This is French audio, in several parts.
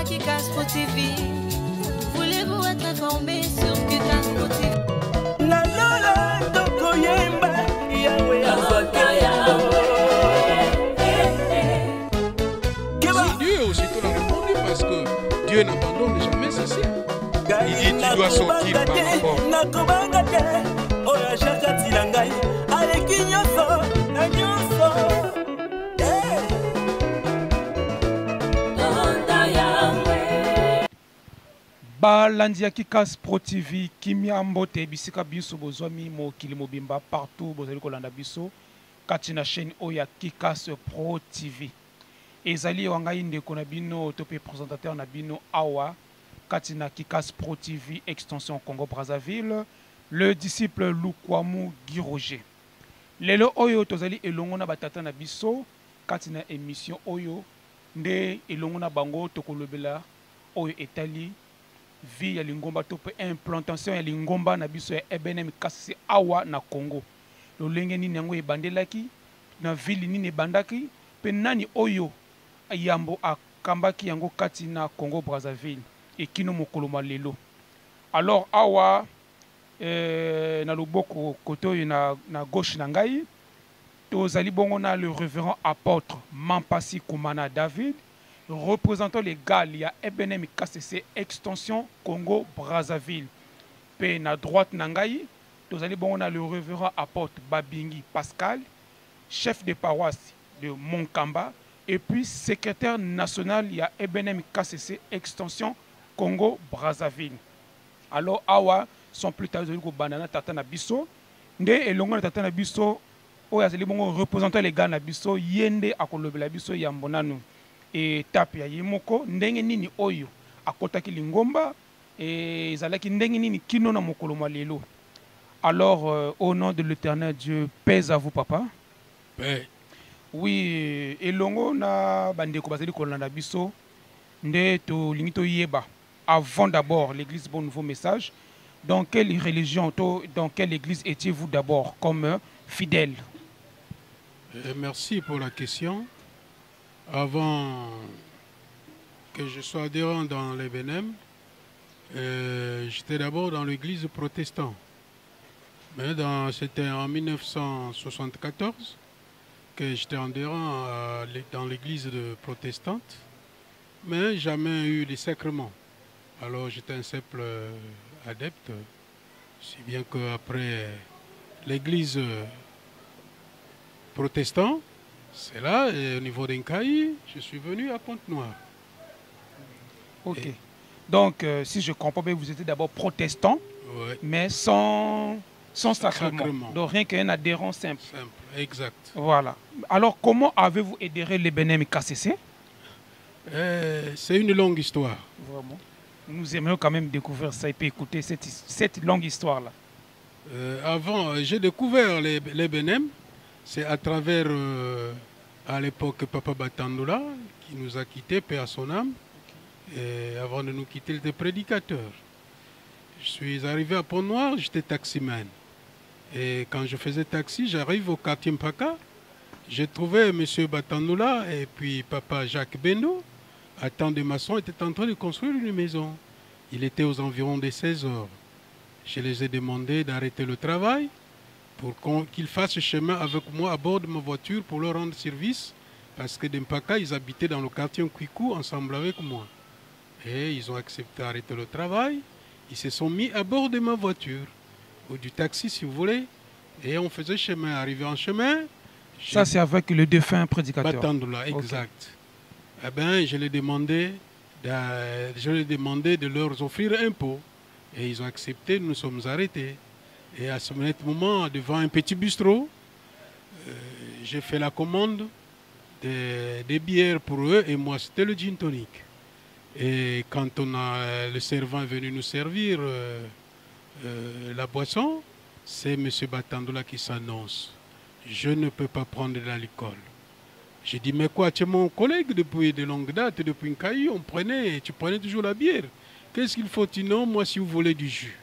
Kikaspo TV. Voulez-vous être informé sur Kikaspo TV? La Lola Tokoyemba Yahweh Dieu aussitôt l'a répondu parce que Dieu n'abandonne jamais ses siens. Il dit tu dois sortir par rapport. Balandia Kikaspo TV Kimia Mbote bisika biso bozwami mokili mobimba partout bozali kolanda biso kati na chaîne oya Kikaspo TV. Ezali wangai ndeko na bino topé présentateur na bino awa kati na Kikaspo TV extension Congo Brazzaville, le disciple Lukwamu Guy Roger. Lelo oyo tozali elongo na batata na biso kati na émission oyo nde elongo na bango tokolobela oyo etali vie ya lingomba to pe implantation ya lingomba na biso ya EBNM kasi awa na Congo. Lolenge nini yango ebandelaki na ville nini ebandaki pe nani oyo yambo akambaki yango kati na Congo Brazzaville ekino mokolo malelo. Alors awa na loboko koto na gauche na ngai tozali bongo na le révérend apôtre Mampasi Koumana David, représentant légal ya EBNM KCC extension Congo Brazzaville. Pe na droite na ngai tozali bongo na le révérend apôtre Babingi Pascal, chef de paroisse de Monkamba et puis secrétaire national ya EBNM KCC extension Congo Brazzaville. Alors awa sont plus tard ko banana tata na biso nde elongo na tata na biso oyo azali bongo représentant légal na biso yende akolobela biso ya mbonanu etape ya yemoko ndenge nini oyo akotaki lingomba ezalaki ndenge nini kino na mokolo malelo. Alors au nom de l'Éternel Dieu, paix à vous papa. Paix. Oui, elongo na bandeko bazali kolanda biso nde to lingi to yeba avant d'abord l'église Bon Nouveau Message. Dans quelle religion, dans quelle église étiez-vous d'abord comme fidèle? Merci pour la question. Avant que je sois adhérent dans l'EBNM, j'étais d'abord dans l'église protestante. Mais c'était en 1974 que j'étais adhérent dans l'église protestante, mais jamais eu les sacrements. Alors j'étais un simple adepte, si bien qu'après l'église protestante, c'est là, et au niveau d'Enkaï, je suis venu à Pointe-Noire. Ok. Et donc, si je comprends bien, vous étiez d'abord protestant, ouais, mais sans sacrement. Donc, rien qu'un adhérent simple. Simple, exact. Voilà. Alors, comment avez-vous adhéré l'EBNM KCC? C'est une longue histoire. Vraiment. Nous aimerions quand même découvrir ça et puis écouter cette longue histoire-là. Avant, j'ai découvert l'EBNM, c'est à travers, à l'époque, Papa Batandoula, qui nous a quittés, paix à son âme. Et avant de nous quitter, il était prédicateur. Je suis arrivé à Pont-Noir, j'étais taximan. Et quand je faisais taxi, j'arrive au quartier Mpaka. J'ai trouvé M. Batandoula et puis Papa Jacques Bendo. À temps de maçons, était en train de construire une maison. Il était aux environs de 16 heures. Je les ai demandé d'arrêter le travail pour qu'ils fassent chemin avec moi à bord de ma voiture pour leur rendre service. Parce que d'Empaka, ils habitaient dans le quartier Nkwikou ensemble avec moi. Et ils ont accepté d'arrêter le travail. Ils se sont mis à bord de ma voiture, ou du taxi si vous voulez. Et on faisait chemin. Arrivé en chemin... Ça, c'est avec le défunt prédicateur. Batandoula, exact. Okay. Eh bien, je leur ai demandé de leur offrir un pot. Et ils ont accepté, nous sommes arrêtés. Et à ce moment, devant un petit bistrot, j'ai fait la commande des bières pour eux et moi, c'était le gin tonic. Et quand le servant est venu nous servir la boisson, c'est M. Batandoula qui s'annonce. Je ne peux pas prendre de l'alcool. J'ai dit, mais quoi, tu es mon collègue depuis de longues dates, depuis une caillou, tu prenais toujours la bière. Qu'est-ce qu'il faut? Non, moi, si vous voulez du jus.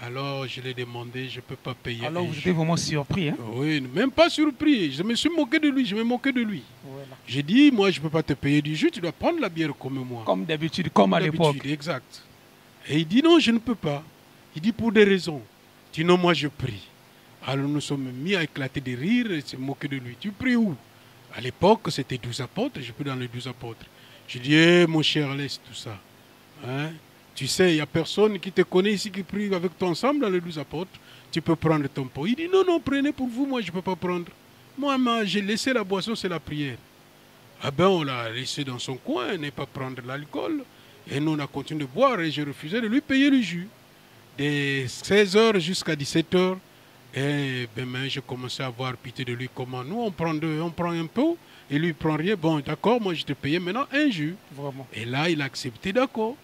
Alors je l'ai demandé, je ne peux pas payer. Alors vous étiez vraiment surpris, hein? Oui, même pas surpris. Je me suis moqué de lui, je me moquais de lui. Voilà. J'ai dit, moi je ne peux pas te payer du jus, tu dois prendre la bière comme moi. Comme d'habitude, comme à l'époque. Exact. Et il dit non, je ne peux pas. Il dit pour des raisons. Il dit non, moi je prie. Alors nous sommes mis à éclater de rire et se moquer de lui. Tu pries où? À l'époque, c'était 12 apôtres, je prie dans les 12 apôtres. Je dis, mon cher, laisse tout ça. Hein? Tu sais, il n'y a personne qui te connaît ici qui prie avec toi ensemble dans les 12 apôtres. Tu peux prendre ton pot. Il dit, non, non, prenez pour vous, moi je ne peux pas prendre. Moi, j'ai laissé la boisson, c'est la prière. Ah ben, on l'a laissé dans son coin, ne pas prendre l'alcool. Et nous, on a continué de boire et j'ai refusé de lui payer le jus. De 16h jusqu'à 17h, et ben, j'ai commencé à avoir pitié de lui. Comment nous, on prend un peu et lui, il prend rien. Bon, d'accord, moi, je te payais maintenant un jus. Vraiment. Et là, il a accepté, d'accord.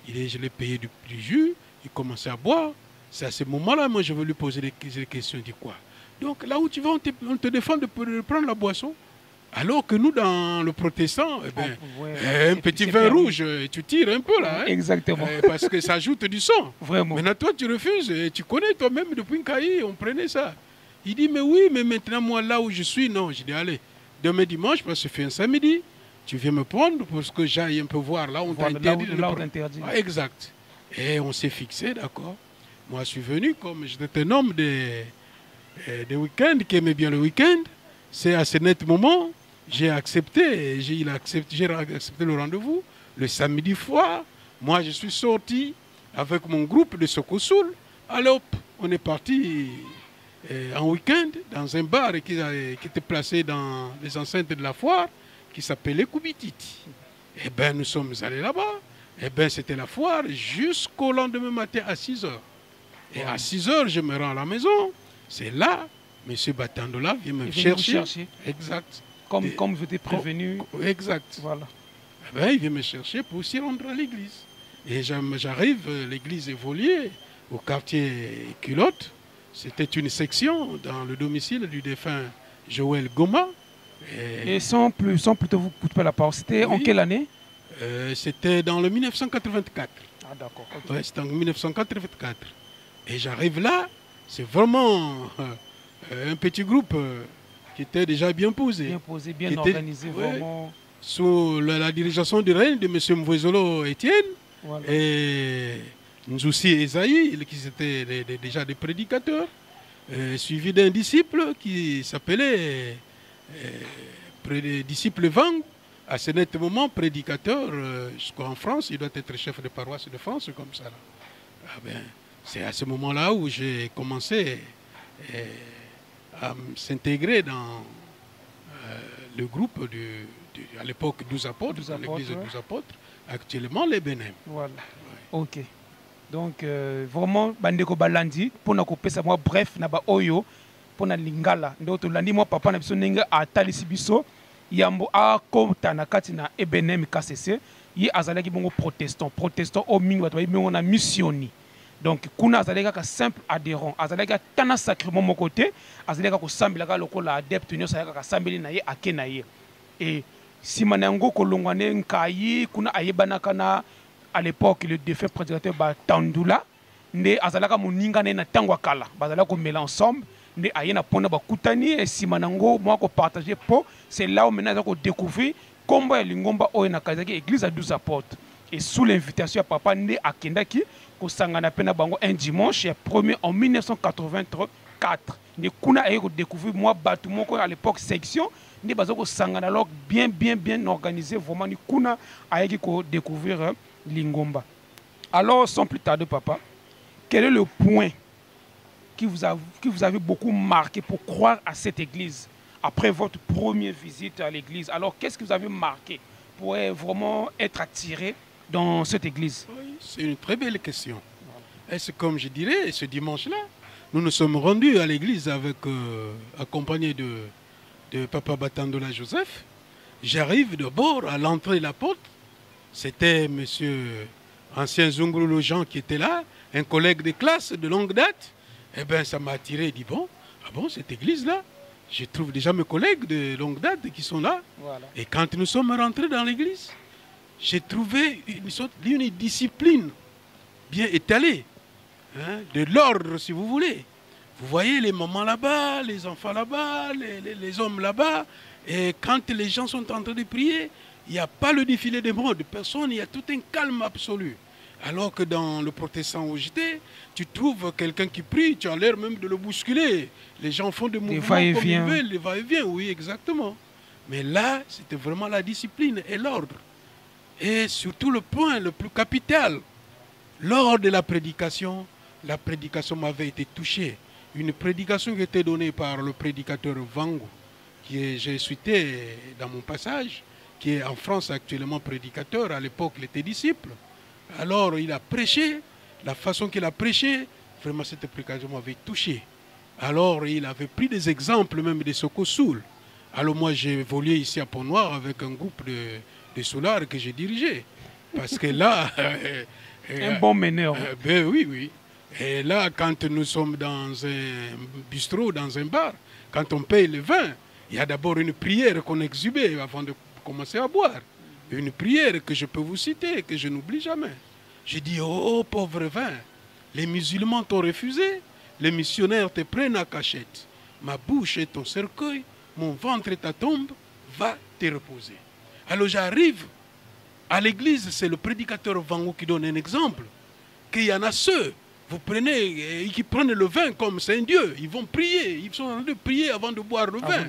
Je l'ai payé du jus, il commençait à boire. C'est à ce moment-là, moi, je veux lui poser des questions. Il dit quoi? Donc, là où tu vas, on te défend de prendre la boisson. Alors que nous, dans le protestant, eh ben, un petit vin rouge, tu tires un peu là. Hein, exactement. Parce que ça ajoute du sang. Vraiment. Maintenant, toi, tu refuses. Et tu connais toi-même depuis Nkaï, on prenait ça. Il dit, mais oui, mais maintenant, moi, là où je suis, non. Je dis, allez, demain dimanche, parce que c'est un samedi, tu viens me prendre pour que j'aille un peu voir. Là, on t'a interdit. Exact. Et on s'est fixé, d'accord. Moi, je suis venu comme j'étais un homme des week-ends, qui aimait bien le week-end. C'est à ce net moment. J'ai accepté, j'ai accepté le rendez-vous le samedi soir. Moi, je suis sorti avec mon groupe de Sokosoul. Alors, on est parti en week-end dans un bar qui était placé dans les enceintes de la foire, qui s'appelait Koubititi. Eh bien, nous sommes allés là-bas. Eh bien, c'était la foire jusqu'au lendemain matin à 6h. Et à 6h, je me rends à la maison. C'est là, M. Batandola vient me chercher. Exact. Comme je t'ai prévenu. Exact. Voilà. Eh bien, il vient me chercher pour s'y rendre à l'église. Et j'arrive, l'église évoluait au quartier Culotte. C'était une section dans le domicile du défunt Joël Goma. Et sans plutôt vous couper la parole, c'était en quelle année? C'était dans le 1984. Ah d'accord. Okay. Ouais, c'était en 1984. Et j'arrive là, c'est vraiment un petit groupe qui était déjà bien posé. Bien posé, bien organisé, vraiment. Sous la dirigeation du règne de M. Mvouezolo Étienne, voilà. Et Nzoussi Esaïe, qui étaient déjà des prédicateurs, suivi d'un disciple qui s'appelait disciple Vang. À ce net moment, prédicateur, jusqu'en France, il doit être chef de paroisse de France, comme ça. Ah ben, c'est à ce moment-là où j'ai commencé à s'intégrer dans le groupe à l'époque 12 apôtres, l'église de 12 apôtres, actuellement les Bénin. Voilà. Ouais. Ok. Donc, vraiment, Bandeko Balandi, pour nous couper ça, moi, bref, naba oyo, pour nous lingala. Donc, lundi, moi, papa, n'a besoin de Talisi Bisso, Yambo a kota na katina Ebenem KCC, yi azalaki bongo protestant au mingi bato on a missioni. Donc kuna azalaka ka simple adhérent, azalaka tana sacrement mon côté, azalaka ko sambelaka lokola adepte nyo sayaka ka sambeli na ye akena ye. Et simanango kolongwane nkayi kuna ayebanaka na à l'époque le défunt prédicateur Batandoula, nde azalaka moninga na tango kala, bazalaka ko mêler ensemble. Ne ayena pona ba kutani et simanango moi ko partager po c'est là où maintenant ko découvrir combat lingomba o na kazaki église à 12 apôtres et sous l'invitation à papa né akendaki ko sangana pena bango un dimanche premier en 1984 ne kuna aye ko découvrir moi batu moko à l'époque section ne bazoko sangana alors bien organisé vraiment ni kuna aye ko découvrir lingomba. Alors sans plus tarder papa, quel est le point qui vous avez beaucoup marqué pour croire à cette église après votre première visite à l'église? Alors, qu'est-ce que vous avez marqué pour vraiment être attiré dans cette église? Oui, c'est une très belle question. Voilà. Et comme je dirais, ce dimanche-là, nous nous sommes rendus à l'église avec accompagné de Papa Batandola Joseph. J'arrive d'abord à l'entrée de la porte. C'était monsieur ancien Zungulu Jean qui était là, un collègue de classe de longue date. Eh bien, ça m'a attiré. Il dit, bon, ah bon, cette église-là, je trouve déjà mes collègues de longue date qui sont là. Voilà. Et quand nous sommes rentrés dans l'église, j'ai trouvé une discipline bien étalée. hein, de l'ordre, si vous voulez. Vous voyez les mamans là-bas, les enfants là-bas, les hommes là-bas. Et quand les gens sont en train de prier, il n'y a pas le défilé des modes. Personne, il y a tout un calme absolu. Alors que dans le protestant où j'étais, tu trouves quelqu'un qui prie, tu as l'air même de le bousculer. Les gens font des mouvements comme ils veulent, les va-et-vient, oui, exactement. Mais là, c'était vraiment la discipline et l'ordre. Et surtout le point le plus capital, lors de la prédication m'avait été touchée. Une prédication qui était donnée par le prédicateur Vango, qui j'ai cité dans mon passage, qui est en France actuellement prédicateur, à l'époque il était disciple. Alors il a prêché, la façon qu'il a prêché, vraiment cette prédication m'avait touché. Alors il avait pris des exemples même de Sokosoul. Alors moi j'ai évolué ici à Pont-Noir avec un groupe de soulards que j'ai dirigé. Parce que là... un bon meneur. Ben oui, oui. Et là, quand nous sommes dans un bistrot, dans un bar, quand on paye le vin, il y a d'abord une prière qu'on exhumait avant de commencer à boire. Une prière que je peux vous citer, que je n'oublie jamais. J'ai dit, oh pauvre vin, les musulmans t'ont refusé, les missionnaires te prennent à cachette. Ma bouche est ton cercueil, mon ventre est ta tombe, va te reposer. Alors j'arrive à l'église, c'est le prédicateur Vango qui donne un exemple, qu'il y en a ceux, vous prenez, et qui prennent le vin comme c'est un dieu, ils vont prier, ils sont en train de prier avant de boire le vin.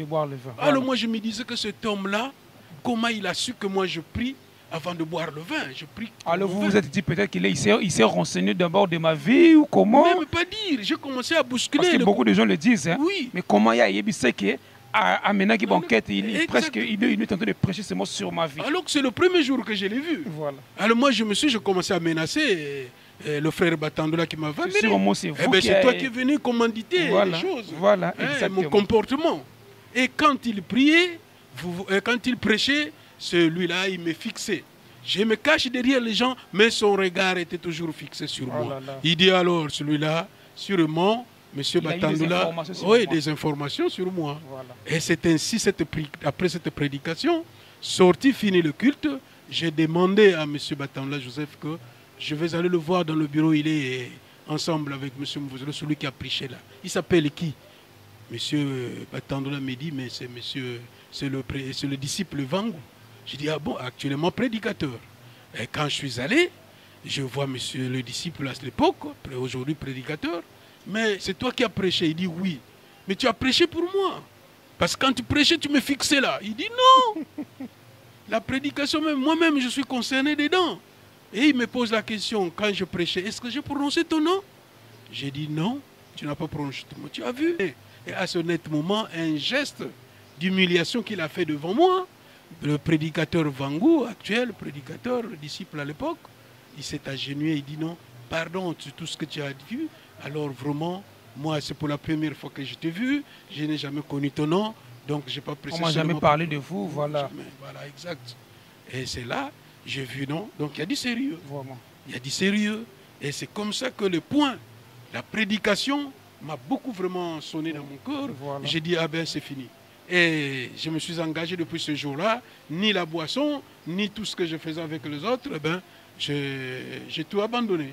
Alors moi je me disais que cet homme-là, comment il a su que moi je prie avant de boire le vin, je prie. Alors vous vous êtes dit peut-être qu'il s'est renseigné d'abord de ma vie ou comment? Même pas dire, j'ai commencé à bousculer. Parce que beaucoup de gens le disent, hein? Oui. Mais comment il y a Yébissé qui à maintenant qui banquette, il est en train de prêcher ces mots sur ma vie. Alors que c'est le premier jour que je l'ai vu. Voilà. Alors moi j'ai commencé à menacer le frère Batandola qui m'a amené. C'est toi qui es venu commanditer les choses. Voilà, mon comportement. Et quand il priait, quand il prêchait, celui-là, il me fixait. Je me cache derrière les gens, mais son regard était toujours fixé sur moi. Il dit alors, celui-là, sûrement, M. Batandola, des informations sur moi. Voilà. Et c'est ainsi, après cette prédication, sorti, fini le culte, j'ai demandé à M. Batandola Joseph que je vais aller le voir dans le bureau. Il est ensemble avec M. Mvouzelo, celui qui a prêché là. Il s'appelle qui? M. Batandola me dit, mais c'est le disciple Vango. J'ai dit, ah bon, actuellement prédicateur. Et quand je suis allé, je vois monsieur le disciple à l'époque, aujourd'hui prédicateur. Mais c'est toi qui as prêché. Il dit oui. Mais tu as prêché pour moi. Parce que quand tu prêchais, tu me fixais là. Il dit non. La prédication, même moi-même, je suis concerné dedans. Et il me pose la question, quand je prêchais, est-ce que j'ai prononcé ton nom? J'ai dit non, tu n'as pas prononcé ton nom. Tu as vu? Et à ce net moment, un geste d'humiliation qu'il a fait devant moi, le prédicateur Vango, actuel prédicateur, le disciple à l'époque, il s'est agenouillé, il dit non, pardon sur tout ce que tu as dit. Alors vraiment, moi c'est pour la première fois que je t'ai vu, je n'ai jamais connu ton nom, donc je n'ai pas pressé. On m'a jamais parlé de vous, voilà. Jamais, voilà, exact. Et c'est là, j'ai vu non, donc il y a du sérieux. Vraiment. Il y a du sérieux, et c'est comme ça que le point, la prédication m'a beaucoup vraiment sonné dans mon cœur. Voilà. J'ai dit, ah ben c'est fini. Et je me suis engagé depuis ce jour-là, ni la boisson, ni tout ce que je faisais avec les autres, eh ben, j'ai tout abandonné.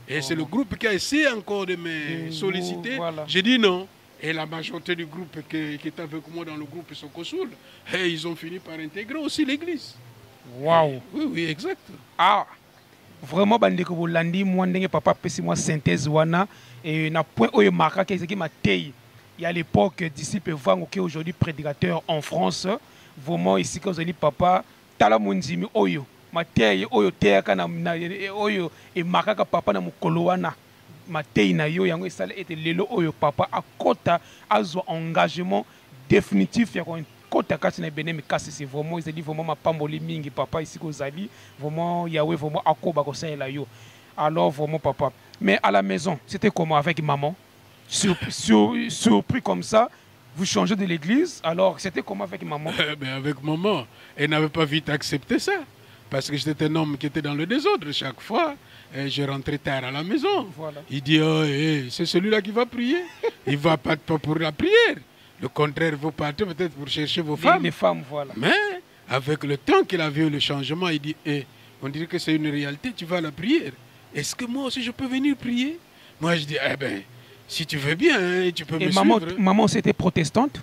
Et c'est le groupe qui a essayé encore de me solliciter. Voilà. J'ai dit non. Et la majorité du groupe qui est avec moi dans le groupe Sokosoul, et ils ont fini par intégrer aussi l'église. Waouh! Oui, oui, exact. Ah! Vraiment, bandeko bolandi moi ndenge papa pesi moi synthèse wana et na point oyo marqué que qui m'a taillé. Il y a l'époque disciple Vango qui est aujourd'hui prédicateur en France. Vraiment ici quand vous papa tala munzimi oyo matei oyo teka na oyo e makaka papa na mukolo wana matei na yo yango esala ete lelo oyo papa akota azwa engagement définitif ya kota kati na benem kasi c'est vraiment ils dit vraiment mapamboli mingi papa ici ko zali vraiment Yahweh vraiment akoba ko la yo. Alors vraiment papa, mais à la maison c'était comment avec maman? Surpris comme ça, vous changez de l'église, alors c'était comment avec maman? Avec maman, elle n'avait pas vite accepté ça, parce que j'étais un homme qui était dans le désordre chaque fois, et je rentrais tard à la maison. Voilà. Il dit, oh, c'est celui-là qui va prier, il ne va pas pour la prière, le contraire, vous partez peut-être pour chercher vos femmes. Les femmes, voilà. Mais avec le temps qu'il a vu le changement, il dit, on dirait que c'est une réalité, tu vas à la prière. Est-ce que moi aussi je peux venir prier? Moi, je dis, eh ben, si tu veux bien, hein, tu peux Et me maman, suivre. maman c'était protestante?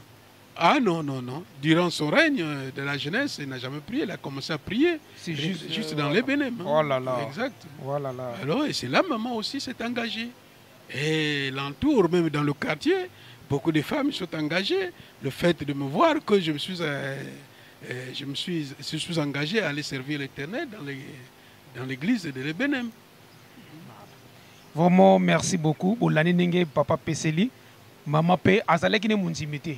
Ah non, non, non. Durant son règne de la jeunesse, elle n'a jamais prié. Elle a commencé à prier C'est juste dans les Bénèmes. Hein. Oh là là. Exact. Voilà là. Alors, et c'est là, maman aussi s'est engagée. Et l'entour, même dans le quartier, beaucoup de femmes sont engagées. Le fait de me voir que je suis engagé à aller servir l'Éternel dans l'église de l'Ébénem. Vraiment, merci beaucoup. Bolani Nenge, papa Peseli. Maman Pe, Azaleki ne munzimite.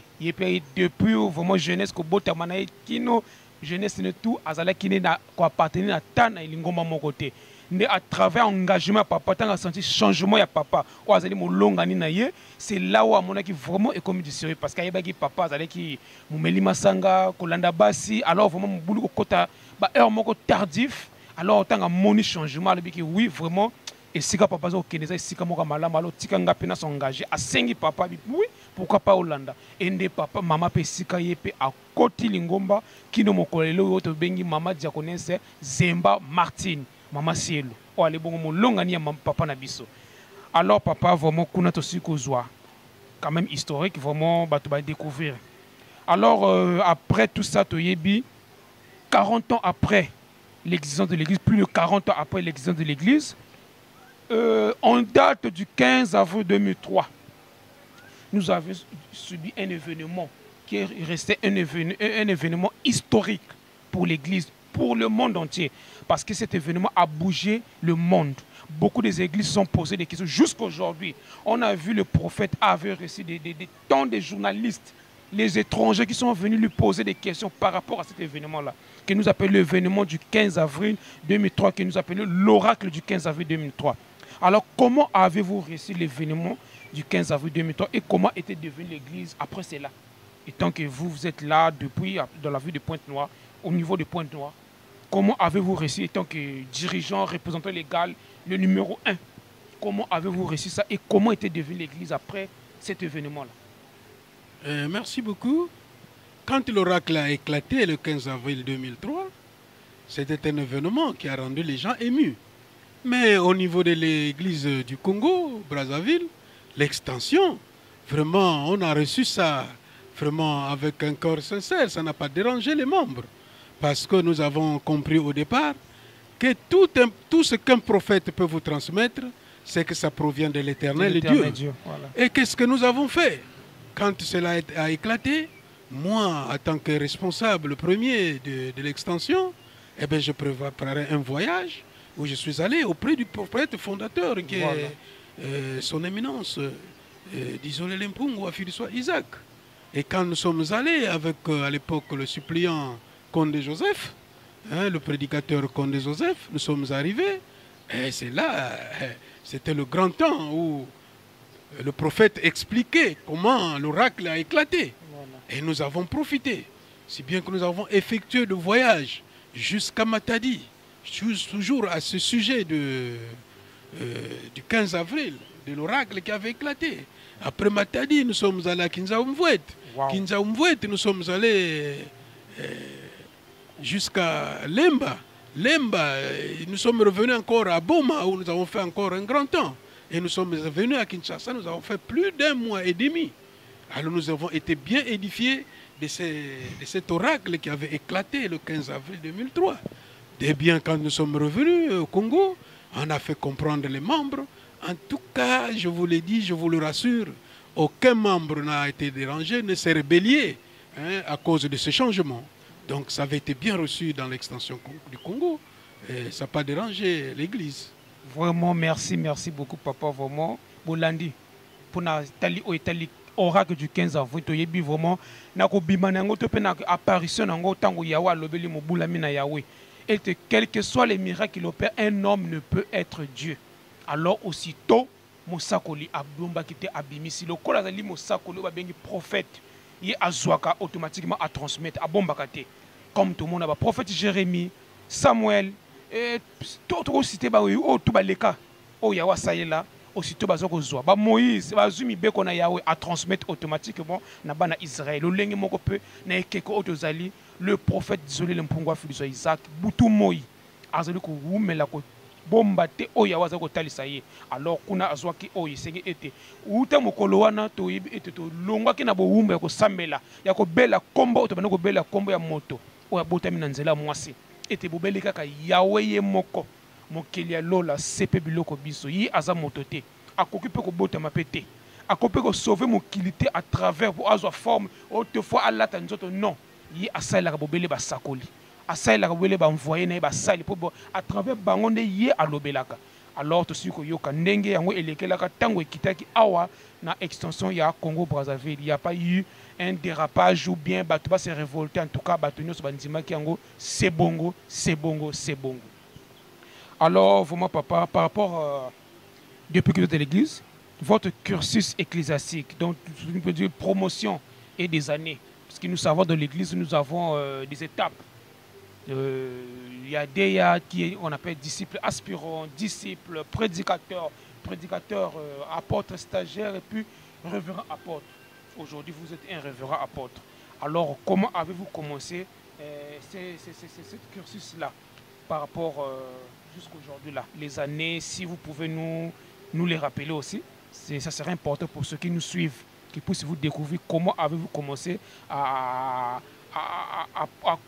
Depuis vraiment jeunesse, ko bota manae kino jeunesse ne tout, Azaleki ne na ko appartenir à Tana et Lingoma mon côté. Mais à travers engagement papa, tant a senti changement ya papa. O Azali mo longa ni na ye, c'est là où amona qui vraiment est comme du sérieux parce qu'il y a qui papa Azaleki mumeli masanga, kolanda basi, alors vraiment mon boulot kota ba heure moko tardif, alors tant a moni changement, le biki oui vraiment. Et si papa zo keneza si moka malama lo tika nga pena s'engager à sengi papa oui pourquoi pas Hollanda ende papa mama pe sika yepe a koti lingomba kino mokolelo yo to bengi mama diaconesse Zemba Martine mama cielo o ale bongo molonga ni ya papa na biso. Alors papa vraiment kuna to sikozwa quand même historique vraiment bato ba découvrir. Alors après tout ça to yebi 40 ans après l'existence de l'église, plus de 40 ans après l'existence de l'église, en date du 15 avril 2003, nous avons subi un événement qui est resté un événement historique pour l'Église, pour le monde entier. Parce que cet événement a bougé le monde. Beaucoup des églises sont posées des questions. Jusqu'à aujourd'hui, on a vu le prophète avait reçu des tant de journalistes, les étrangers qui sont venus lui poser des questions par rapport à cet événement-là, que nous appelons l'événement du 15 avril 2003, que nous appelons l'oracle du 15 avril 2003. Alors, comment avez-vous reçu l'événement du 15 avril 2003 et comment était devenue l'Église après cela? Et tant que vous êtes là depuis, dans la ville de Pointe-Noire, au niveau de Pointe-Noire, comment avez-vous reçu, en tant que dirigeant, représentant légal, le numéro 1, comment avez-vous reçu ça et comment était devenue l'Église après cet événement-là? Merci beaucoup. Quand l'oracle a éclaté le 15 avril 2003, c'était un événement qui a rendu les gens émus. Mais au niveau de l'église du Congo, Brazzaville, l'extension, vraiment, on a reçu ça vraiment avec un cœur sincère. Ça n'a pas dérangé les membres. Parce que nous avons compris au départ que tout ce qu'un prophète peut vous transmettre, c'est que ça provient de l'Éternel Dieu. Voilà. Et qu'est-ce que nous avons fait? Quand cela a éclaté, moi, en tant que responsable premier de l'extension, eh bien, je préparais un voyage où je suis allé auprès du prophète fondateur qui est son éminence, d'Isolé Lempungu, Afiriswa Isaac. Et quand nous sommes allés avec, à l'époque, le suppliant Condé Joseph, hein, le prédicateur Condé Joseph, nous sommes arrivés, et c'est là, c'était le grand temps où le prophète expliquait comment l'oracle a éclaté. Et nous avons profité, si bien que nous avons effectué le voyage jusqu'à Matadi, toujours à ce sujet du 15 avril, de l'oracle qui avait éclaté. Après Matadi, nous sommes allés à Kinzaoumvouet. Wow. Kinzaoumvouet, nous sommes allés jusqu'à Lemba. Lemba, nous sommes revenus encore à Boma, où nous avons fait encore un grand temps. Et nous sommes revenus à Kinshasa, nous avons fait plus d'1 mois et demi. Alors nous avons été bien édifiés de cet oracle qui avait éclaté le 15 avril 2003. Et bien, quand nous sommes revenus au Congo, on a fait comprendre les membres. En tout cas, je vous l'ai dit, je vous le rassure, aucun membre n'a été dérangé, ne s'est rébellé à cause de ce changement. Donc ça avait été bien reçu dans l'extension du Congo et ça n'a pas dérangé l'Église. Vraiment, merci beaucoup, papa. Vraiment, Bolandi, pour l'Italie. Oracle du 15 avril, tu yebi vraiment na ko bimana ngo to pe na apparition ngo tango yawa lobeli mobula mina Yahweh. Et quel que soit les miracles qu'il opère, un homme ne peut être Dieu. Alors aussitôt Mosakoli abomba qui était abimisi le kola zali Mosakoli ba bengi prophète, il azwaka automatiquement à transmettre abomba kate. Comme tout le monde a prophète Jérémie, Samuel et tout cité ba o tout ba leka o yawa sayela. Aussitôt bazokozwa ba Moïse bazumi beko na Yahweh à transmettre automatiquement na bana Israël lolenge moko pe na ekeko otozali le prophète Isolé Lempungu Afiriswa Isaac butu moi azali ko wumela ko bomba te oyo awaza kotalisa ye. Alors kuna azwaki oyo senge ete uta mokolo wana to ete to longwaki na bowumba ya kosambela ya kobela kombo to bana kobela kombo ya moto oyo botami na nzela mwasi ete bobeli kaka yawe ye moko mokeli ya lola sepe biloko biso yi aza moto te akoki pe kobotama pe te akoki pe kosauve mokili te à travers po azwa forme autrefois alata nzoto non yi asalelaka bobele basakoli asalelaka bobele baenvoye na ye basali po à travers bango nde ye alobelaka. Alors tosi koyoka ndenge yango elekelaka ntango ekitaki awa na extension ya Congo Brazzaville. Il n'y a pas eu un dérapage ou bien bato ba se révolter, en tout cas bato nyonso bandimaki yango c'est bongo, c'est bongo, c'est bongo. Alors vraiment papa, par rapport depuis que vous êtes à l'église, votre cursus ecclésiastique, donc on peut dire promotion et des années, parce que nous savons dans l'église nous avons des étapes. Il y a des qui on appelle disciples aspirants, disciples, prédicateurs, apôtres, stagiaires et puis révérend apôtre. Aujourd'hui, vous êtes un révérend apôtre. Alors, comment avez-vous commencé ce cursus-là par rapport jusqu'à aujourd'hui-là? Les années, si vous pouvez nous les rappeler aussi, ça serait important pour ceux qui nous suivent, qui puissent vous découvrir comment avez-vous commencé à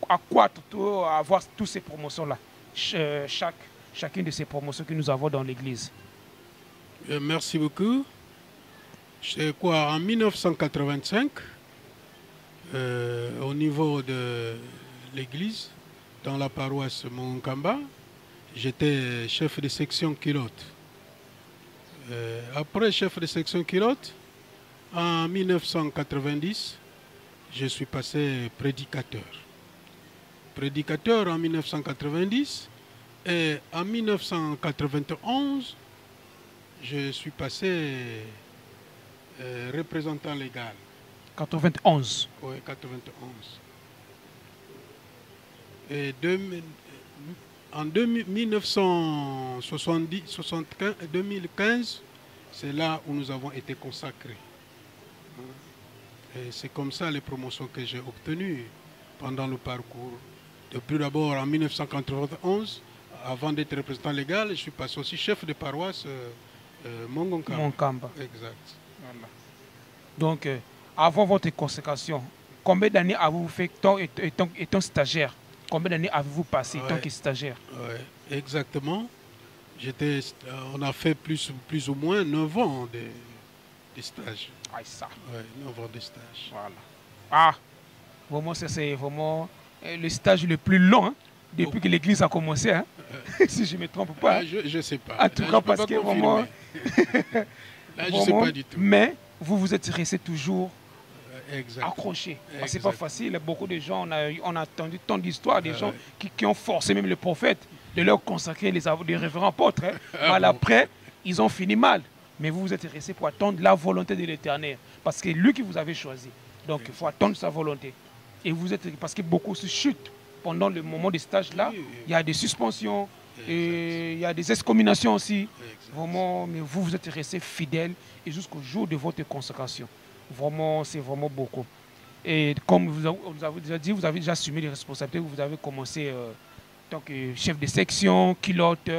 accroître, à avoir toutes ces promotions-là, chacune de ces promotions que nous avons dans l'Église. Merci beaucoup. C'est quoi, en 1985, au niveau de l'Église, dans la paroisse Monkamba, j'étais chef de section Kilote. Après chef de section Kilote, en 1990, je suis passé prédicateur. Prédicateur en 1990 et en 1991, je suis passé représentant légal. 91. Oui, 91. Et en 2015, c'est là où nous avons été consacrés. Et c'est comme ça les promotions que j'ai obtenues pendant le parcours. Depuis d'abord en 1991, avant d'être représentant légal, je suis passé aussi chef de paroisse Monkamba. Exact. Voilà. Donc, avant votre consécration, combien d'années avez-vous fait étant stagiaire? Combien d'années avez-vous passé en tant que stagiaire? Oui, exactement. On a fait plus ou moins 9 ans de stage. Ah, ça. Oui, 9 ans de stage. Voilà. Ah, vraiment, c'est vraiment le stage le plus long depuis que l'église a commencé. Hein? Si je ne me trompe pas. Je ne sais pas. En tout cas, parce que vraiment. Là, je ne sais pas du tout. Mais vous vous êtes resté toujours exact. Accroché. Ce n'est pas facile. Beaucoup de gens, on a entendu tant d'histoires, des gens qui ont forcé même le prophète de leur consacrer les révérends apôtres. Hein. Mais après, ils ont fini mal. Mais vous vous êtes resté pour attendre la volonté de l'Éternel. Parce que lui qui vous avez choisi. Donc il faut attendre sa volonté. Et vous êtes, parce que beaucoup se chutent pendant le moment des stages là. Il y a des suspensions, et il y a des excommunications aussi. Vraiment, mais vous êtes resté fidèle et jusqu'au jour de votre consécration. Vraiment, c'est vraiment beaucoup. Et comme vous avez déjà dit, vous avez déjà assumé les responsabilités. Vous avez commencé en tant que chef de section, kilote,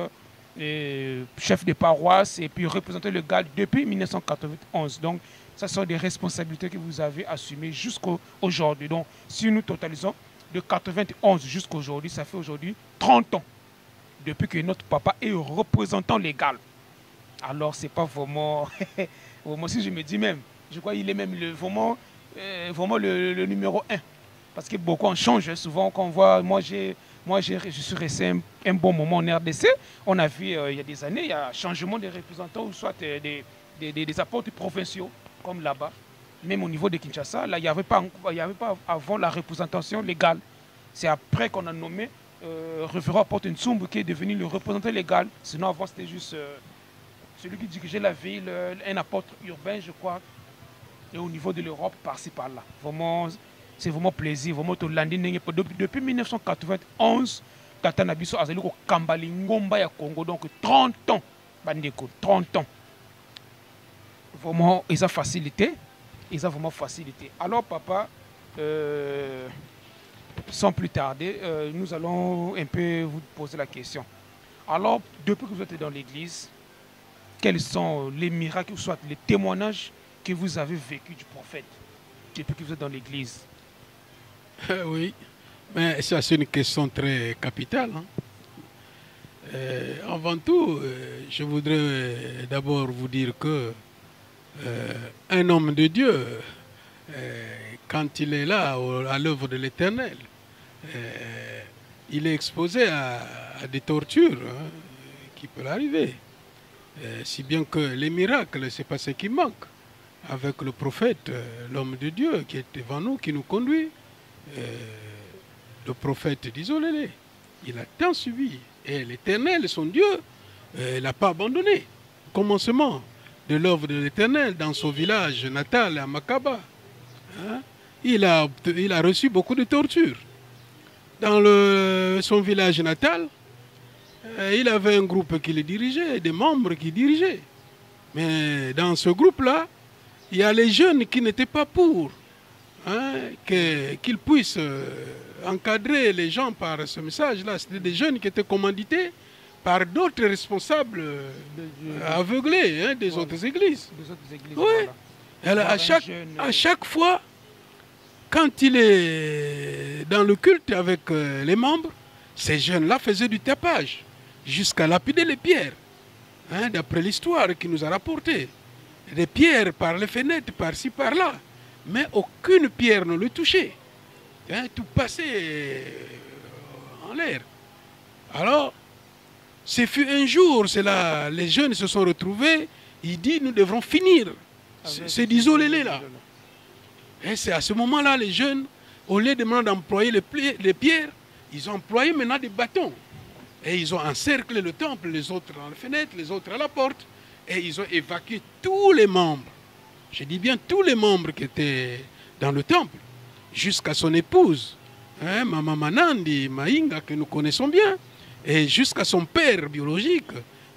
chef de paroisse et puis représentant le GAL depuis 1991. Donc, ce sont des responsabilités que vous avez assumées jusqu'à aujourd'hui. Donc, si nous totalisons de 91 jusqu'à aujourd'hui, ça fait aujourd'hui 30 ans depuis que notre papa est représentant légal. Alors, ce n'est pas vraiment... vraiment, si je me dis même, je crois qu'il est même vraiment le numéro 1. Parce que beaucoup en changent. Souvent, quand on voit... Moi, je suis resté un bon moment en RDC. On a vu, il y a des années, il y a un changement des représentants, ou soit des apôtres provinciaux, comme là-bas. Même au niveau de Kinshasa, là, il n'y avait pas avant la représentation légale. C'est après qu'on a nommé révérend apôtre Ntsumbu qui est devenu le représentant légal. Sinon, avant, c'était juste celui qui dirigeait la ville, un apôtre urbain, je crois. Et au niveau de l'Europe, par-ci, par-là. Vraiment, c'est vraiment plaisir. Vraiment, depuis 1991, Katana Biso a zali ko kambali ngomba ya Congo. Donc, 30 ans. Bandeko, 30 ans. Vraiment, ils ont facilité. Ils ont vraiment facilité. Alors, papa, sans plus tarder, nous allons un peu vous poser la question. Alors, depuis que vous êtes dans l'église, quels sont les miracles, ou soit les témoignages que vous avez vécus du prophète depuis que vous êtes dans l'église? Oui, mais ça c'est une question très capitale. Hein. Avant tout, je voudrais d'abord vous dire que un homme de Dieu, quand il est là à l'œuvre de l'Éternel, il est exposé à des tortures hein, qui peuvent arriver. Si bien que les miracles, ce n'est pas ce qui manque. Avec le prophète, l'homme de Dieu qui est devant nous, qui nous conduit, le prophète d'Isolélé, il a tant subi. Et l'Éternel, son Dieu, ne l'a pas abandonné. Au commencement de l'œuvre de l'Éternel dans son village natal à Makaba, hein, il a reçu beaucoup de tortures. Dans son village natal, il avait un groupe qui le dirigeait, des membres qui dirigeaient. Mais dans ce groupe-là, il y a les jeunes qui n'étaient pas pour hein, qu'ils puissent encadrer les gens par ce message-là. C'était des jeunes qui étaient commandités par d'autres responsables aveuglés hein, des autres églises. Oui. Voilà. À chaque fois, quand il est dans le culte avec les membres, ces jeunes-là faisaient du tapage jusqu'à lapider les pierres, hein, d'après l'histoire qu'il nous a rapportée. Des pierres par les fenêtres, par-ci, par-là. Mais aucune pierre ne le touchait. Hein, tout passait en l'air. Alors, ce fut un jour, là, les jeunes se sont retrouvés, ils disent nous devrons finir. C'est d'Isolélé là. Et c'est à ce moment-là, les jeunes, au lieu d'employer les pierres, ils ont employé maintenant des bâtons. Et ils ont encerclé le temple, les autres dans la fenêtre, les autres à la porte. Et ils ont évacué tous les membres. Je dis bien tous les membres qui étaient dans le temple. Jusqu'à son épouse, hein, Mama Manandi, Maïnga, que nous connaissons bien. Et jusqu'à son père biologique,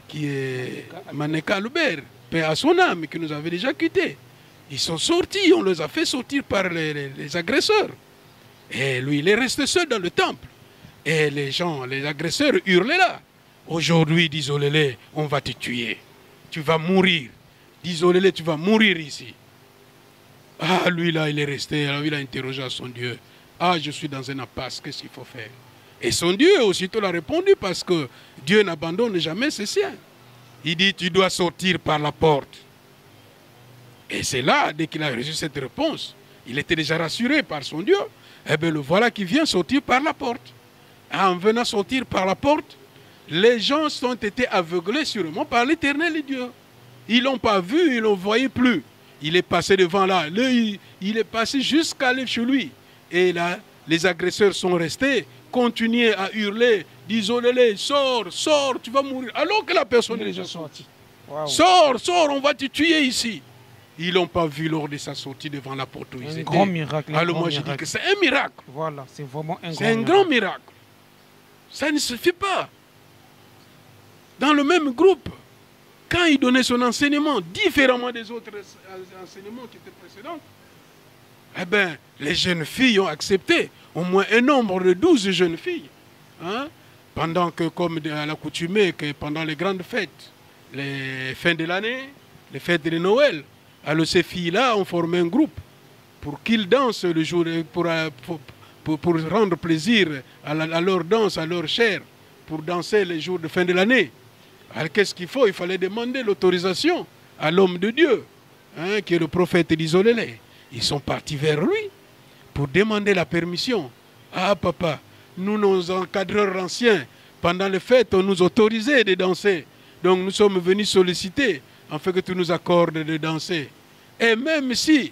qui est Maneka Albert, père à son âme, qui nous avait déjà quittés. Ils sont sortis, on les a fait sortir par les agresseurs. Et lui, il est resté seul dans le temple. Et les agresseurs hurlaient là. Aujourd'hui, d'Isolélé, on va te tuer. Tu vas mourir. D'Isolélé, tu vas mourir ici. Ah, lui là, il est resté. Alors, il a interrogé son Dieu. Ah, je suis dans une impasse, qu'est-ce qu'il faut faire? Et son Dieu aussitôt l'a répondu parce que Dieu n'abandonne jamais ses siens. Il dit, tu dois sortir par la porte. Et c'est là, dès qu'il a reçu cette réponse, il était déjà rassuré par son Dieu. Eh bien, le voilà qui vient sortir par la porte. En venant sortir par la porte, les gens ont été aveuglés sûrement par l'Éternel et Dieu. Ils ne l'ont pas vu, ils ne le voyaient plus. Il est passé devant là, il est passé jusqu'à aller chez lui. Et là, les agresseurs sont restés, continuaient à hurler, d'Isolélé, sors, sors, tu vas mourir. Alors que la personne est déjà sortie. Wow. Sors, sors, on va te tuer ici. Ils ne l'ont pas vu lors de sa sortie devant la porte où ils étaient. Un grand miracle. Alors moi je dis que c'est un miracle. Voilà, c'est vraiment un grand miracle. C'est un grand miracle. Ça ne suffit pas. Dans le même groupe, quand il donnait son enseignement différemment des autres enseignements qui étaient précédents, eh bien, les jeunes filles ont accepté, au moins un nombre de 12 jeunes filles. Hein, pendant que, comme à l'accoutumée, que pendant les grandes fêtes, les fins de l'année, les fêtes de Noël, alors ces filles-là ont formé un groupe pour qu'ils dansent le jour, pour rendre plaisir à leur danse, à leur chair, pour danser les jours de fin de l'année. Alors qu'est-ce qu'il faut? Il fallait demander l'autorisation à l'homme de Dieu, hein, qui est le prophète d'Isolélé. Ils sont partis vers lui pour demander la permission. Ah papa, nous, nos encadreurs anciens, pendant les fêtes, on nous autorisait de danser. Donc nous sommes venus solliciter afin que tu nous accordes de danser. Et même si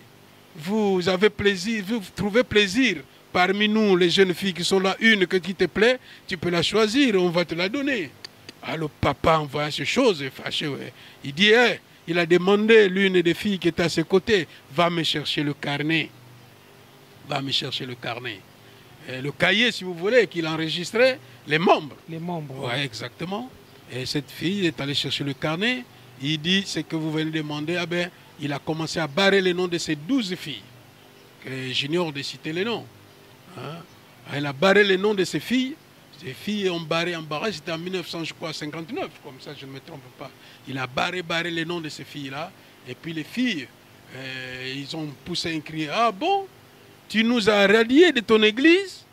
vous avez plaisir, vous trouvez plaisir parmi nous, les jeunes filles qui sont là, une qui te plaît, tu peux la choisir, on va te la donner. Alors papa envoie ces choses fâché. Ouais. Il dit, hey, il a demandé l'une des filles qui était à ses côtés, va me chercher le carnet. Va me chercher le carnet. Et le cahier, si vous voulez, qu'il enregistrait les membres. Les membres. Oui, ouais, exactement. Et cette fille est allée chercher le carnet. Il dit, ce que vous venez demander, ah ben, il a commencé à barrer les noms de ces 12 filles. J'ignore de citer les noms. Hein? Elle a barré les noms de ces filles. Ces filles ont embarré, c'était en 1959, comme ça je ne me trompe pas. Il a barré les noms de ces filles-là. Et puis les filles, ils ont poussé un cri. Ah bon, tu nous as radiés de ton église,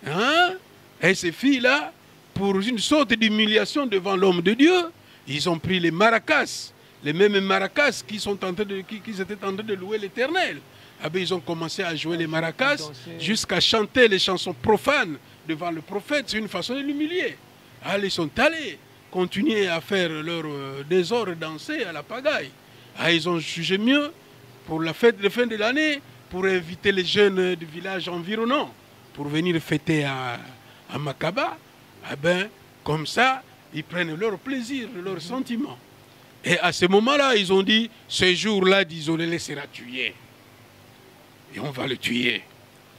hein? Et ces filles-là, pour une sorte d'humiliation devant l'homme de Dieu, ils ont pris les maracas, les mêmes maracas qui étaient en train de louer l'Éternel. Ah ben, ils ont commencé à jouer les maracas jusqu'à chanter les chansons profanes devant le prophète. C'est une façon de l'humilier. Ah, ils sont allés continuer à faire leur désordre, danser à la pagaille. Ah, ils ont jugé mieux pour la fête de fin de l'année, pour inviter les jeunes du village environnant pour venir fêter à Makaba. Ah ben, comme ça, ils prennent leur plaisir, leur sentiment. Et à ce moment-là, ils ont dit, ce jour-là, d'Isolélé sera tué. Et on va le tuer.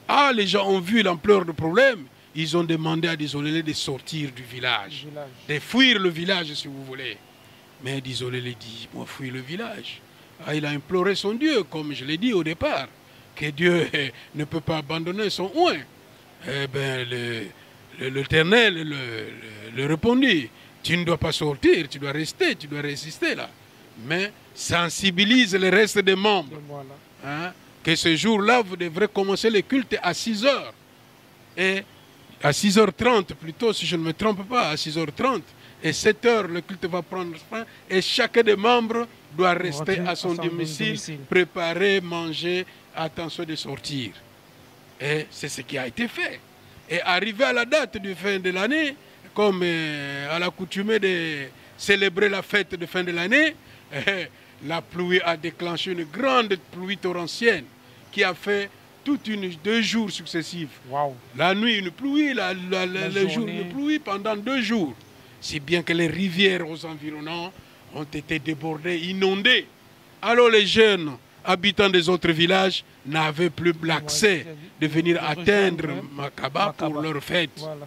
Ah, les gens ont vu l'ampleur du problème. Ils ont demandé à Isolélé de sortir du village, de fuir le village si vous voulez. Mais Isolélé dit, moi, fuis le village. Ah, il a imploré son Dieu, comme je l'ai dit au départ, que Dieu ne peut pas abandonner son oint. Eh bien, l'Éternel le répondit, tu ne dois pas sortir, tu dois rester, tu dois résister là. Mais sensibilise le reste des membres. Hein, que ce jour-là, vous devrez commencer le culte à 6 h. Et à 6h30 plutôt, si je ne me trompe pas, à 6h30. Et 7 h, le culte va prendre fin. Et chacun des membres doit rester à son domicile, préparer, manger, attention de sortir. Et c'est ce qui a été fait. Et arrivé à la date de fin de l'année, comme à l'accoutumée de célébrer la fête de fin de l'année, la pluie a déclenché une grande pluie torrentielle qui a fait 2 jours successifs. Wow. La nuit, une pluie, le jour, une pluie pendant 2 jours. Si bien que les rivières aux environnants ont été débordées, inondées. Alors les jeunes habitants des autres villages n'avaient plus l'accès de venir atteindre Makaba pour leur fête. Voilà.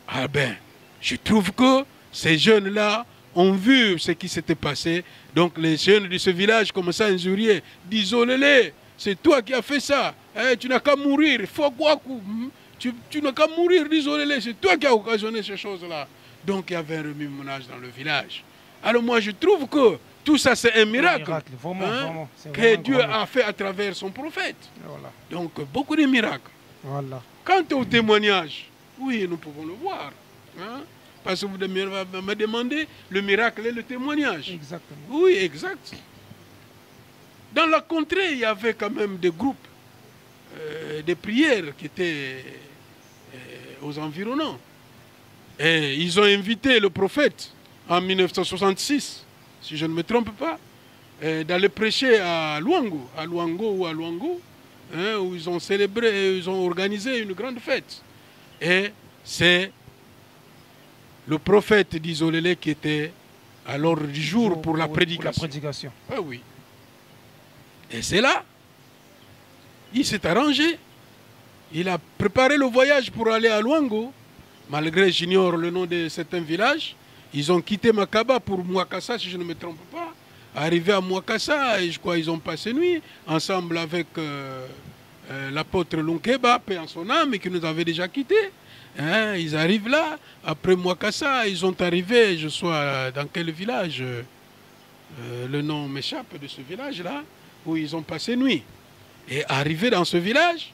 Ah ben, je trouve que ces jeunes-là ont vu ce qui s'était passé. Donc les jeunes de ce village commençaient à injurier. Disons-les, c'est toi qui as fait ça. Eh, tu n'as qu'à mourir. Tu n'as qu'à mourir, disons-les. C'est toi qui as occasionné ces choses-là. Donc il y avait un remue-ménage dans le village. Alors moi je trouve que tout ça c'est un miracle, vraiment, que Dieu a fait à travers son prophète. Voilà. Donc beaucoup de miracles. Voilà. Quant au témoignage, oui, nous pouvons le voir. Hein? Parce que vous me demandez le miracle et le témoignage. Exactement. Oui, exact. Dans la contrée, il y avait quand même des groupes de prières qui étaient aux environnants. Et ils ont invité le prophète en 1966, si je ne me trompe pas, d'aller prêcher à Luango, hein, où ils ont célébré, ils ont organisé une grande fête. Et c'est le prophète d'Isolélé qui était à l'ordre du jour pour la prédication. Ah oui. Et c'est là, il s'est arrangé. Il a préparé le voyage pour aller à Luango. Malgré, j'ignore le nom de certains villages, ils ont quitté Makaba pour Mwakassa, si je ne me trompe pas. Arrivé à Mwakassa, et je crois qu'ils ont passé nuit, ensemble avec l'apôtre Lunkeba, paix en son âme, qui nous avait déjà quittés. Hein, ils arrivent là, après Mwakassa, ils sont arrivés, je sais dans quel village, le nom m'échappe de ce village-là, où ils ont passé nuit. Et arrivés dans ce village,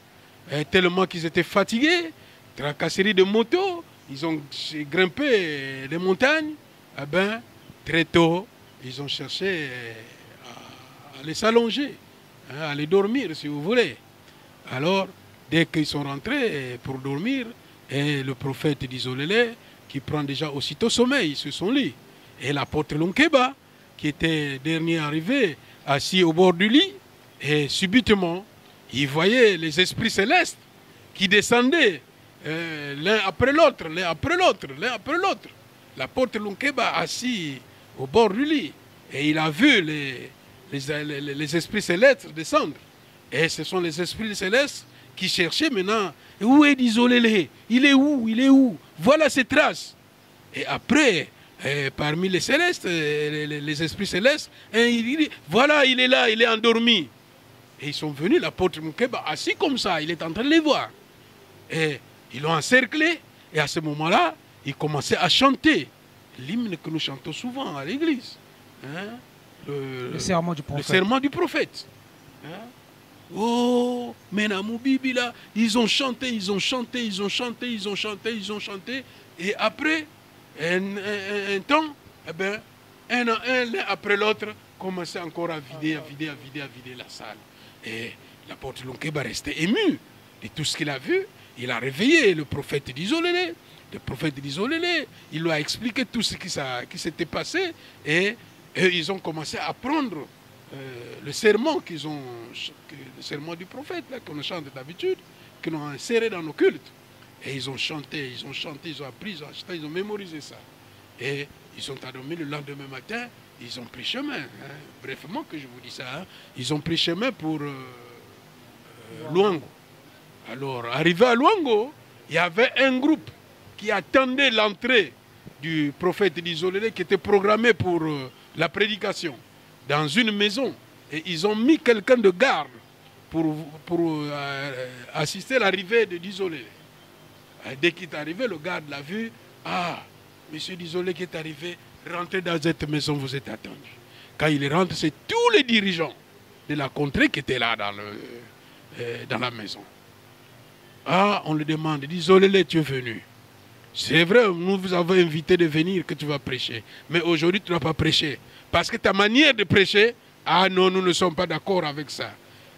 tellement qu'ils étaient fatigués, tracasserie de motos, ils ont grimpé les montagnes, eh ben, très tôt, ils ont cherché à aller s'allonger, hein, à aller dormir si vous voulez. Alors, dès qu'ils sont rentrés pour dormir, et le prophète d'Isolélé, qui prend déjà aussitôt sommeil sur son lit, et l'apôtre Lunkeba, qui était dernier arrivé, assis au bord du lit, et subitement, il voyait les esprits célestes qui descendaient l'un après l'autre, l'un après l'autre, l'un après l'autre. L'apôtre Lunkeba assis au bord du lit, et il a vu les esprits célestes descendre. Et ce sont les esprits célestes qui cherchaient maintenant, où est Isolélé? Il est où? Il est où? Voilà ses traces. Et après, parmi les célestes, les esprits célestes, il dit, voilà, il est là, il est endormi. Et ils sont venus, l'apôtre Lunkeba assis comme ça, il est en train de les voir. Et ils l'ont encerclé, et à ce moment-là, il commençait à chanter l'hymne que nous chantons souvent à l'église. Hein? Le serment du prophète. Le serment du prophète. Hein? Oh, Menamou Bibila, ils ont chanté, ils ont chanté, ils ont chanté, ils ont chanté, ils ont chanté. Et après, un temps, eh ben, un après l'autre, commençait encore à vider la salle. Et l'apôtre Lunkeba restait ému de tout ce qu'il a vu. Il a réveillé le prophète d'Isolélé. Le prophète d'Isolélé, il lui a expliqué tout ce qui s'était passé. Et ils ont commencé à prendre le serment le serment du prophète, qu'on chante d'habitude, que nous avons inséré dans nos cultes. Et ils ont chanté, ils ont appris, ils ont acheté, ils ont mémorisé ça. Et ils sont adormis le lendemain matin, ils ont pris chemin. Hein. Brièvement que je vous dis ça, hein. Ils ont pris chemin pour Luango. Alors, arrivé à Luango, il y avait un groupe qui attendait l'entrée du prophète d'Isolélé qui était programmé pour la prédication dans une maison. Et ils ont mis quelqu'un de garde pour assister à l'arrivée d'Isolélé. Dès qu'il est arrivé, le garde l'a vu. Ah, monsieur d'Isolélé qui est arrivé, rentrez dans cette maison, vous êtes attendu. Quand il rentre, c'est tous les dirigeants de la contrée qui étaient là dans la maison. Ah, on lui demande, d'Isolélé, tu es venu. C'est vrai, nous vous avons invité de venir, que tu vas prêcher. Mais aujourd'hui, tu n'as pas prêché. Parce que ta manière de prêcher, ah non, nous ne sommes pas d'accord avec ça.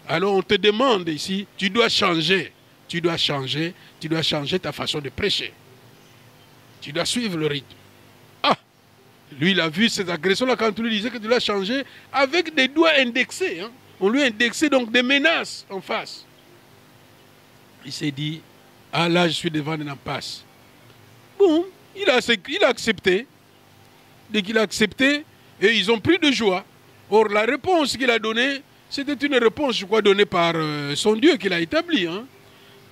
Alors on te demande ici, tu dois changer. Tu dois changer ta façon de prêcher. Tu dois suivre le rythme. Ah, lui, il a vu cette agression-là quand on lui disait que tu dois changer avec des doigts indexés. Hein. On lui a indexé donc des menaces en face. Il s'est dit, ah là, je suis devant une impasse. Bon, il a accepté. Dès qu'il a accepté, et ils ont pris de joie. Or, la réponse qu'il a donnée, c'était une réponse, je crois, donnée par son Dieu qu'il a établi. Hein.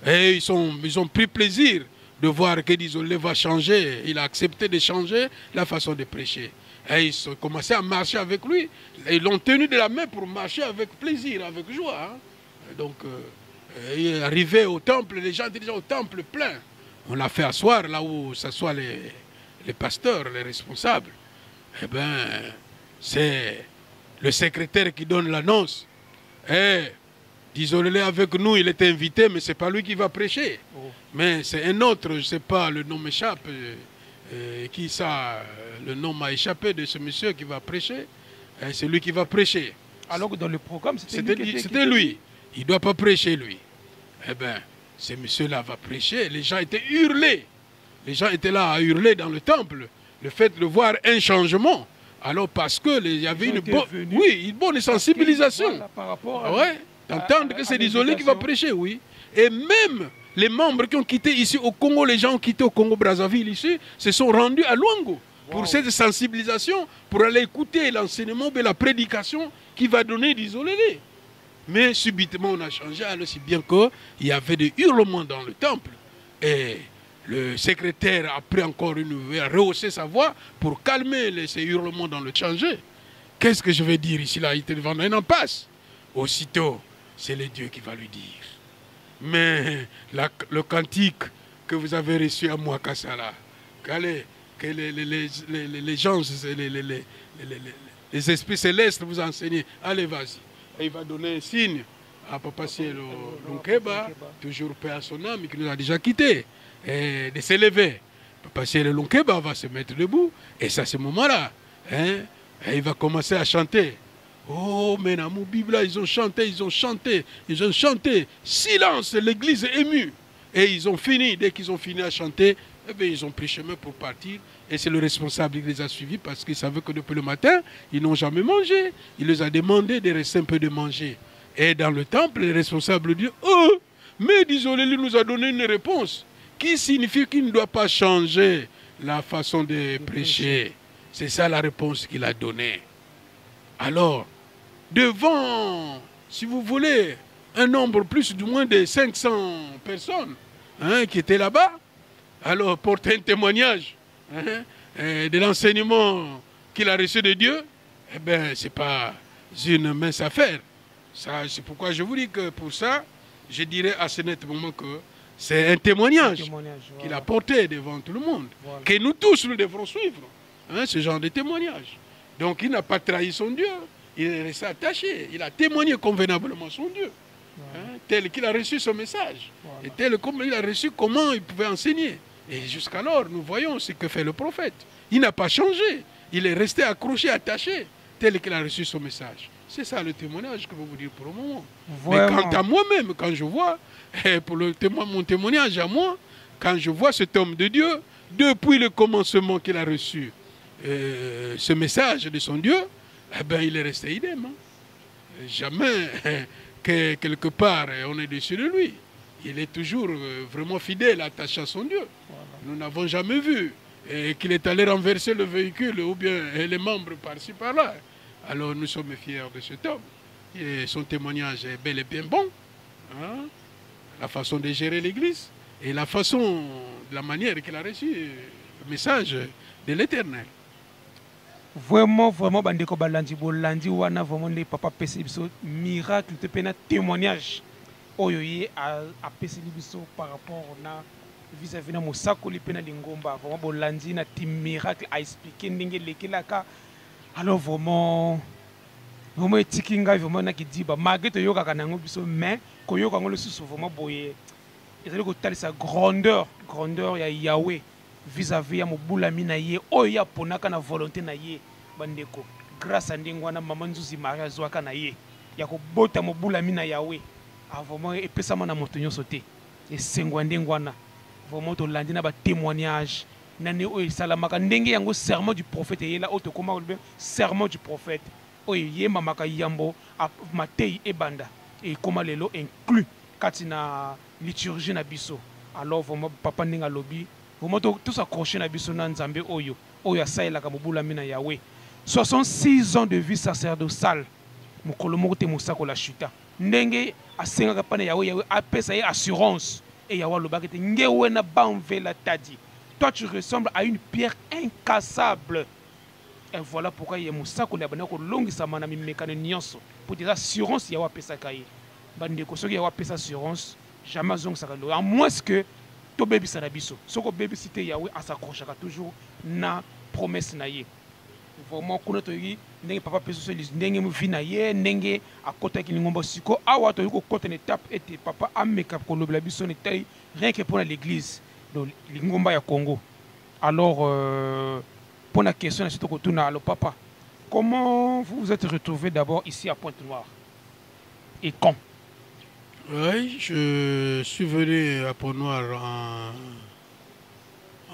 Et ils ont pris plaisir de voir que d'Isolélé va changer. Il a accepté de changer la façon de prêcher. Et ils ont commencé à marcher avec lui. Et ils l'ont tenu de la main pour marcher avec plaisir, avec joie. Hein. Donc, il est arrivé au temple, les gens étaient déjà au temple plein. On l'a fait asseoir là où s'assoient les pasteurs, les responsables. Eh bien, c'est le secrétaire qui donne l'annonce. Eh, d'Isolélé avec nous, il était invité, mais ce n'est pas lui qui va prêcher. Oh. Mais c'est un autre, je ne sais pas, le nom m'échappe. Le nom m'a échappé de ce monsieur qui va prêcher. C'est lui qui va prêcher. Alors que dans le programme, c'était lui. Il ne doit pas prêcher, lui. Eh bien, ce monsieur-là va prêcher. Les gens étaient hurlés. Les gens étaient là à hurler dans le temple. Le fait de voir un changement. Alors parce qu'il y avait une bonne sensibilisation. Voilà, par rapport à d'entendre que c'est d'Isolélé qui va prêcher, oui. Et même les membres qui ont quitté ici au Congo, les gens ont quitté au Congo-Brazzaville ici, se sont rendus à Luango pour cette sensibilisation, pour aller écouter l'enseignement et la prédication qui va donner d'Isolélé. Mais subitement on a changé, alors si bien qu'il y avait des hurlements dans le temple. Et le secrétaire a pris encore a rehaussé sa voix pour calmer ces hurlements dans le changer. Qu'est-ce que je vais dire ici là? Il était devant un impasse. Aussitôt, c'est le Dieu qui va lui dire. Mais le cantique que vous avez reçu à Mwakasala, que les gens, les esprits célestes vous enseignent, allez, vas-y. Et il va donner un signe à Papa Cielo Lunkeba, toujours paix à son âme, qui nous a déjà quittés, et de s'élever. Papa Cielo Lunkeba va se mettre debout, et c'est à ce moment-là, hein, et il va commencer à chanter. Oh, mais dans mon Bible, ils ont chanté, ils ont chanté, ils ont chanté. Silence, l'église est émue. Et ils ont fini, dès qu'ils ont fini à chanter, eh bien, ils ont pris chemin pour partir. Et c'est le responsable qui les a suivis parce qu'il savait que depuis le matin, ils n'ont jamais mangé. Il les a demandé de rester un peu de manger. Et dans le temple, le responsable dit, oh, mais d'Isolélé nous a donné une réponse qui signifie qu'il ne doit pas changer la façon de prêcher. C'est ça la réponse qu'il a donnée. Alors, devant, si vous voulez, un nombre plus ou moins de 500 personnes qui étaient là-bas, alors porter un témoignage de l'enseignement qu'il a reçu de Dieu, eh bien, ce n'est pas une mince affaire. C'est pourquoi je vous dis que pour ça, je dirais à ce net moment que C'est un témoignage qu'il voilà. a porté devant tout le monde, Voilà. que nous tous, nous devrons suivre, hein, ce genre de témoignage. Donc il n'a pas trahi son Dieu, il est resté attaché, il a témoigné convenablement son Dieu, hein, tel qu'il a reçu son message, Voilà. et tel comme il a reçu comment il pouvait enseigner. Et jusqu'alors, nous voyons ce que fait le prophète. Il n'a pas changé, il est resté accroché, attaché, tel qu'il a reçu son message. C'est ça le témoignage que je vais vous dire pour le moment. Vraiment. Mais quant à moi-même, quand je vois, pour mon témoignage à moi, quand je vois cet homme de Dieu, depuis le commencement qu'il a reçu ce message de son Dieu, eh ben, il est resté idem. Hein. Jamais que quelque part on est dessus de lui. Il est toujours vraiment fidèle, attaché à son Dieu. Voilà. Nous n'avons jamais vu qu'il est allé renverser le véhicule ou bien les membres par-ci par-là. Alors nous sommes fiers de cet homme. Et son témoignage est bel et bien bon. Hein? La façon de gérer l'Église et la façon, la manière qu'il a reçu le message de l'Éternel. Vraiment, vraiment, bandeko balandi bolandi wana vraiment les papa pesi biso miracle te pena témoignage. Oyo ye a pesi biso par rapport na vis-à-vis na mosako li pena lingomba. Vraiment bolandi na ti miracle a expliquer ndenge lekelaka. Alors vraiment etiki ngai vraiment na kidiba malgré to yoka kanango biso mais ko yoka ngolo susu vraiment boye ezali ko talisa grandeur ya Yahweh vis-à-vis ya mobulami na ye oyo ya ponaka na volonté na ye bandeko grâce à ndenge wana mama Nzuzi Maria azwaka na ye ya kobota mobulami na Yahweh vraiment epesama na moto nyonso te esengwa ndenge wana vraiment tolandi na ba témoignage nani oyo esalamaka ndenge yango serment du prophète eyela oyo tokomaka lobe serment du prophète oyo yembamaka yambo matei ebanda ekoma lelo inclus kati na liturgie na biso. Alors vraiment papa ndenge alobi vraiment tous accrochés na biso na nzambe oyo asalelaka mobulami na Yahweh. 66 ans de vie sacerdotale mokolo moko te mosako la chuta ndenge asengaka pana Yahweh apesa ye assurance et Yahweh alobaki te nge wena bamvela tadi. Toi, tu ressembles à une pierre incassable. Et voilà pourquoi il y a mosako na banako longi sama na mimekano nyonso pour des assurances Yahweh pesaka ye. Bandeko soki Yahweh pesa assurance jamais zongaka lo à moins que to bebisa na biso. Soko bebisite Yahweh asakrochaka toujours na promesse na ye. Vraiment kuna to yi ndenge papa peso so ndenge mu vina ye ndenge akota ki lingomba siko awa to yiko kota étape et papa ameka ko lobela biso ne tay rien que pour l'église donc lingomba ya Congo. Alors pour la question à surtout retourner à papa, comment vous vous êtes retrouvé d'abord ici à Pointe-Noire et quand? Oui, je suis venu à Pointe-Noire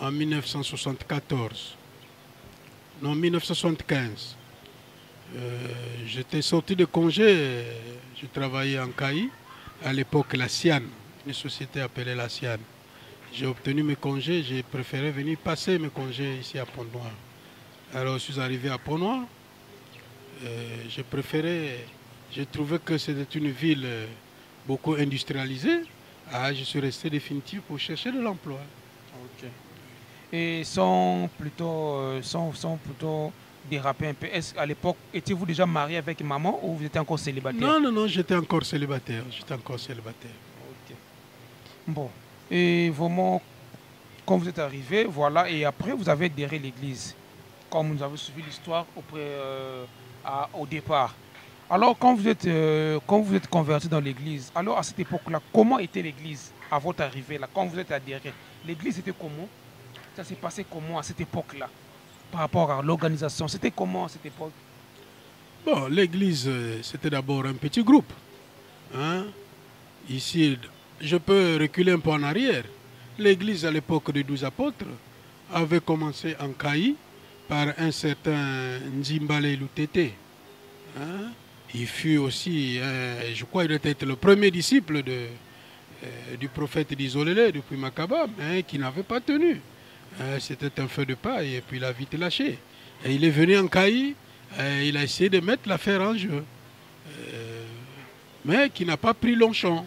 en 1974. Non, 1975. J'étais sorti de congé, je travaillais en CAI, à l'époque la Sian, une société appelée la Sian. J'ai obtenu mes congés, j'ai préféré venir passer mes congés ici à Pointe-Noire. Alors je suis arrivé à Pointe-Noire, j'ai trouvé que c'était une ville beaucoup industrialisée. Je suis resté définitif pour chercher de l'emploi. Okay. Et sans plutôt déraper un peu, est-ce qu'à l'époque, étiez-vous déjà marié avec maman ou vous étiez encore célibataire? Non, j'étais encore célibataire. Okay. Bon, et vraiment, quand vous êtes arrivé, voilà, et après vous avez adhéré l'église, comme nous avons suivi l'histoire au départ. Alors, quand vous êtes converti dans l'église, alors à cette époque-là, comment était l'église à votre arrivée là, quand vous êtes adhéré? L'église était comment? Ça s'est passé comment à cette époque-là? Par rapport à l'organisation, c'était comment à cette époque? Bon, l'église, c'était d'abord un petit groupe. Hein? Ici, je peux reculer un peu en arrière. L'église à l'époque des 12 apôtres avait commencé en Kaï par un certain Nzimbale Lutete. Hein? Il fut aussi, je crois, il était le premier disciple du prophète d'Isolélé, depuis Makaba, qui n'avait pas tenu. C'était un feu de paille et puis il a vite lâché. Et il est venu en Kaï, il a essayé de mettre l'affaire en jeu. Mais qui n'a pas pris longtemps.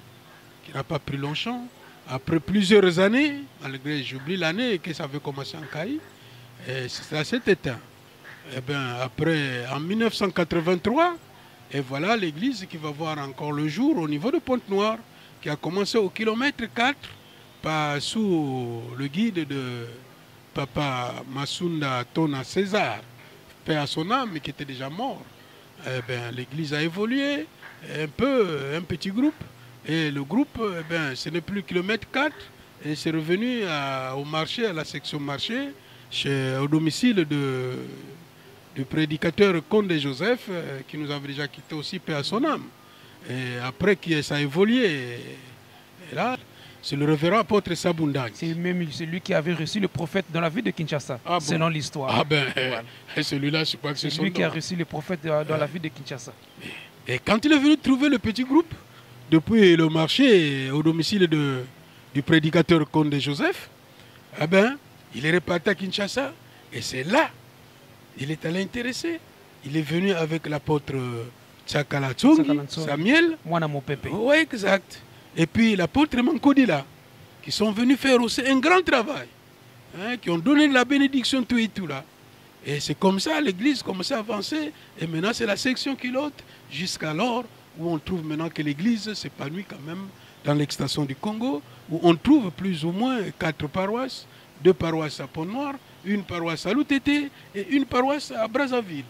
Après plusieurs années, malgré, j'oublie l'année que ça avait commencé en Kaï, ça s'est éteint. Et bien, après, en 1983, et voilà l'église qui va voir encore le jour au niveau de Pointe-Noire, qui a commencé au kilomètre 4 sous le guide de Papa Masunda Tona César, paix à son âme, qui était déjà mort. Eh ben, l'église a évolué, un petit groupe. Et le groupe, eh ben, ce n'est plus kilomètre 4. Et c'est revenu au marché, à la section marché, au domicile du prédicateur Comte Joseph, qui nous avait déjà quitté aussi, paix à son âme. Et après, ça a évolué. Et là, c'est le révérend apôtre Sabundagne. C'est même celui qui avait reçu le prophète dans la ville de Kinshasa, Ah bon? selon l'histoire. Ah ben, Voilà. celui-là, je crois que c'est son Celui qui a nom. reçu le prophète dans la ville de Kinshasa. Et quand il est venu trouver le petit groupe, depuis le marché au domicile du prédicateur Comte Joseph, eh ben, il est reparti à Kinshasa. Et c'est là, il est allé intéresser. Il est venu avec l'apôtre Tsakalatsongi, Samuel. Moi, mon pépé. Oui, exact. Et puis l'apôtre Mankodila, qui sont venus faire aussi un grand travail, hein, qui ont donné la bénédiction tout et tout là. Et c'est comme ça, l'église commençait à avancer. Et maintenant, c'est la section qui lotte, jusqu'alors où on trouve maintenant que l'église s'épanouit quand même dans l'extension du Congo, où on trouve plus ou moins 4 paroisses, 2 paroisses à Pont-Noir, une paroisse à Loutété et une paroisse à Brazzaville.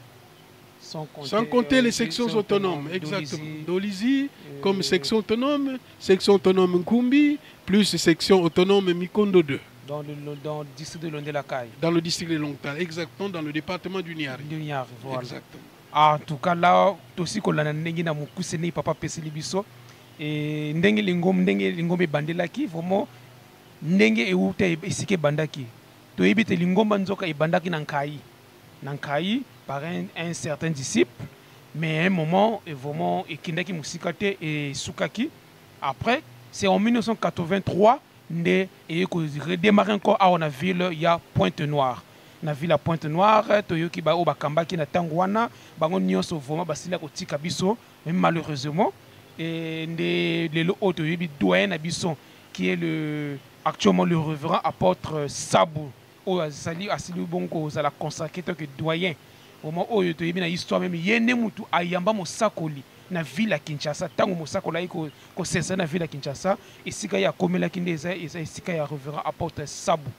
Sans compter les sections autonomes, exactement. Dolizy, comme section autonome Nkumbi, plus section autonome Mikondo 2. Dans le district de Londé-la-Caille. Dans le district de Longtal, exactement, dans le département du Niari. Voilà. Exactement. En tout cas, là, aussi, qu'on a ndenge na mukusene papa peseli biso et ndenge lingom bandelaki vraiment ndenge euta esike bandaki. To ebite lingomba nzoka ebandaki nankai par un certain disciple, mais à un moment vraiment ekindaki musikate et sukaki. Après, c'est en 1983 et redémarrer encore à la ville il y a Pointe-Noire. Na ville à Pointe-Noire, toyoki ba obakambaki na tangwana, bango nyonso vraiment basila kotika biso, mais malheureusement et le autre doyen na biso qui est actuellement le révérend apôtre Sabou o azali asili bongo za la consacré tant que doyen. Au moment où tu na histoire même yene mutu ayamba mosakoli na ville à Kinshasa tango mosakola iko ko sesa na ville à Kinshasa esika ya komela kindeza esika ya révérend apôtre Sabou.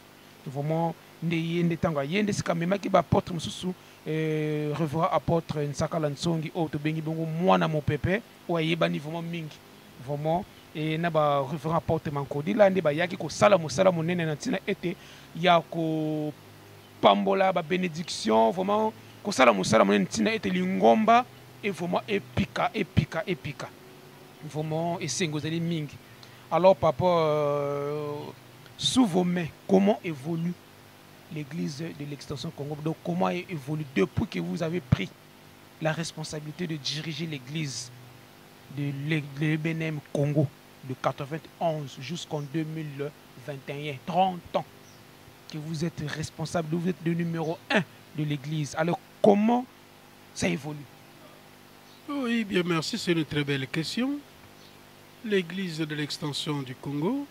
Vraiment ndeyende tango yende sika memaki ba apôtre mususu révérend apôtre Nsakala Ntsongi o to bengi bongo mwana mopepe o yebani vraiment mingi vraiment et na ba révérend apôtre Mankodi la nde ba yaki ko sala mosala monene na tina ete ya ko pambola ba bénédiction vraiment ko sala mosala monene tina ete lingomba et vraiment épika vraiment et sengozali mingi. Alors papa sous vos mains, comment évolue l'église de l'extension Congo? Donc comment évolue depuis que vous avez pris la responsabilité de diriger l'église de l'EBNM Congo de 91 jusqu'en 2021, 30 ans que vous êtes responsable, vous êtes le numéro 1 de l'église. Alors comment ça évolue? Oui, bien merci, c'est une très belle question. L'église de l'extension du Congo,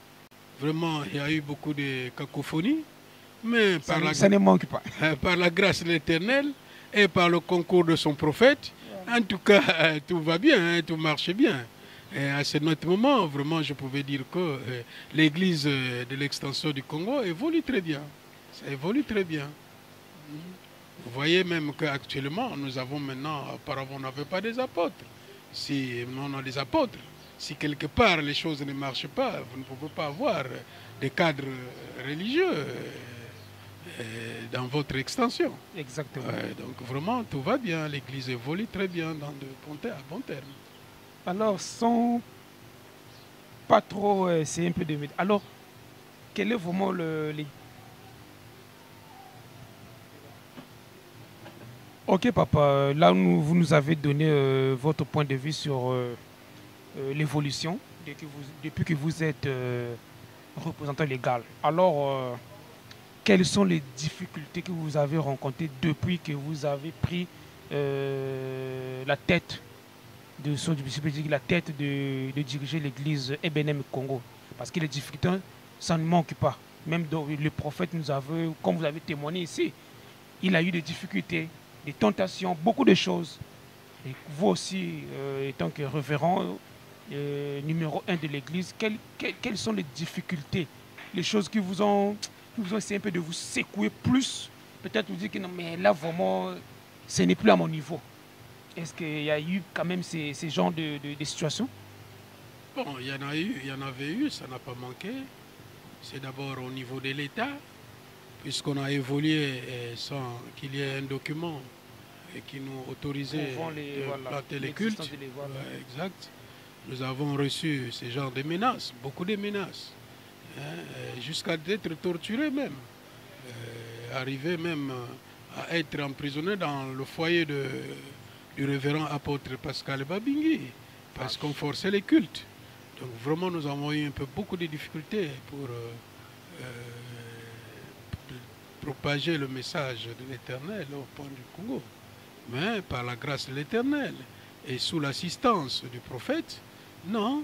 vraiment, il y a eu beaucoup de cacophonie, mais ça ne manque pas. Par la grâce de l'Éternel et par le concours de son prophète, en tout cas, tout va bien, tout marche bien. Et à ce moment, vraiment, je pouvais dire que l'église de l'extension du Congo évolue très bien. Ça évolue très bien. Vous voyez même qu'actuellement, nous avons maintenant, auparavant, on n'avait pas des apôtres. Si on a des apôtres, si quelque part les choses ne marchent pas, vous ne pouvez pas avoir des cadres religieux dans votre extension. Exactement. Donc vraiment, tout va bien. L'église évolue très bien dans à bon terme. Alors, sans pas trop, c'est un peu de... Alors, quel est vraiment Ok, papa, là, vous nous avez donné votre point de vue sur l'évolution depuis que vous êtes représentant légal. Alors, quelles sont les difficultés que vous avez rencontrées depuis que vous avez pris la tête de diriger l'église EBNM Congo? Parce que les difficultés, ça ne manque pas. Même le prophète nous avait, comme vous avez témoigné ici, il a eu des difficultés, des tentations, beaucoup de choses. Et vous aussi, étant que révérend numéro 1 de l'église, quelles sont les difficultés les choses qui vous ont essayé un peu de vous secouer plus? Peut-être vous dire que non, mais là, vraiment, ce n'est plus à mon niveau. Est-ce qu'il y a eu quand même ces genres de situations? Bon, il y en a eu, il y en avait eu, ça n'a pas manqué. C'est d'abord au niveau de l'État, puisqu'on a évolué sans qu'il y ait un document qui nous autorisait de planter les cultes. Ouais, exact. Nous avons reçu ce genre de menaces, beaucoup de menaces, hein, jusqu'à être torturés même, arriver même à être emprisonnés dans le foyer du révérend apôtre Pascal Babingui, parce qu'on forçait les cultes. Donc vraiment, nous avons eu beaucoup de difficultés pour propager le message de l'Éternel au point du Congo. Mais par la grâce de l'Éternel et sous l'assistance du prophète, non,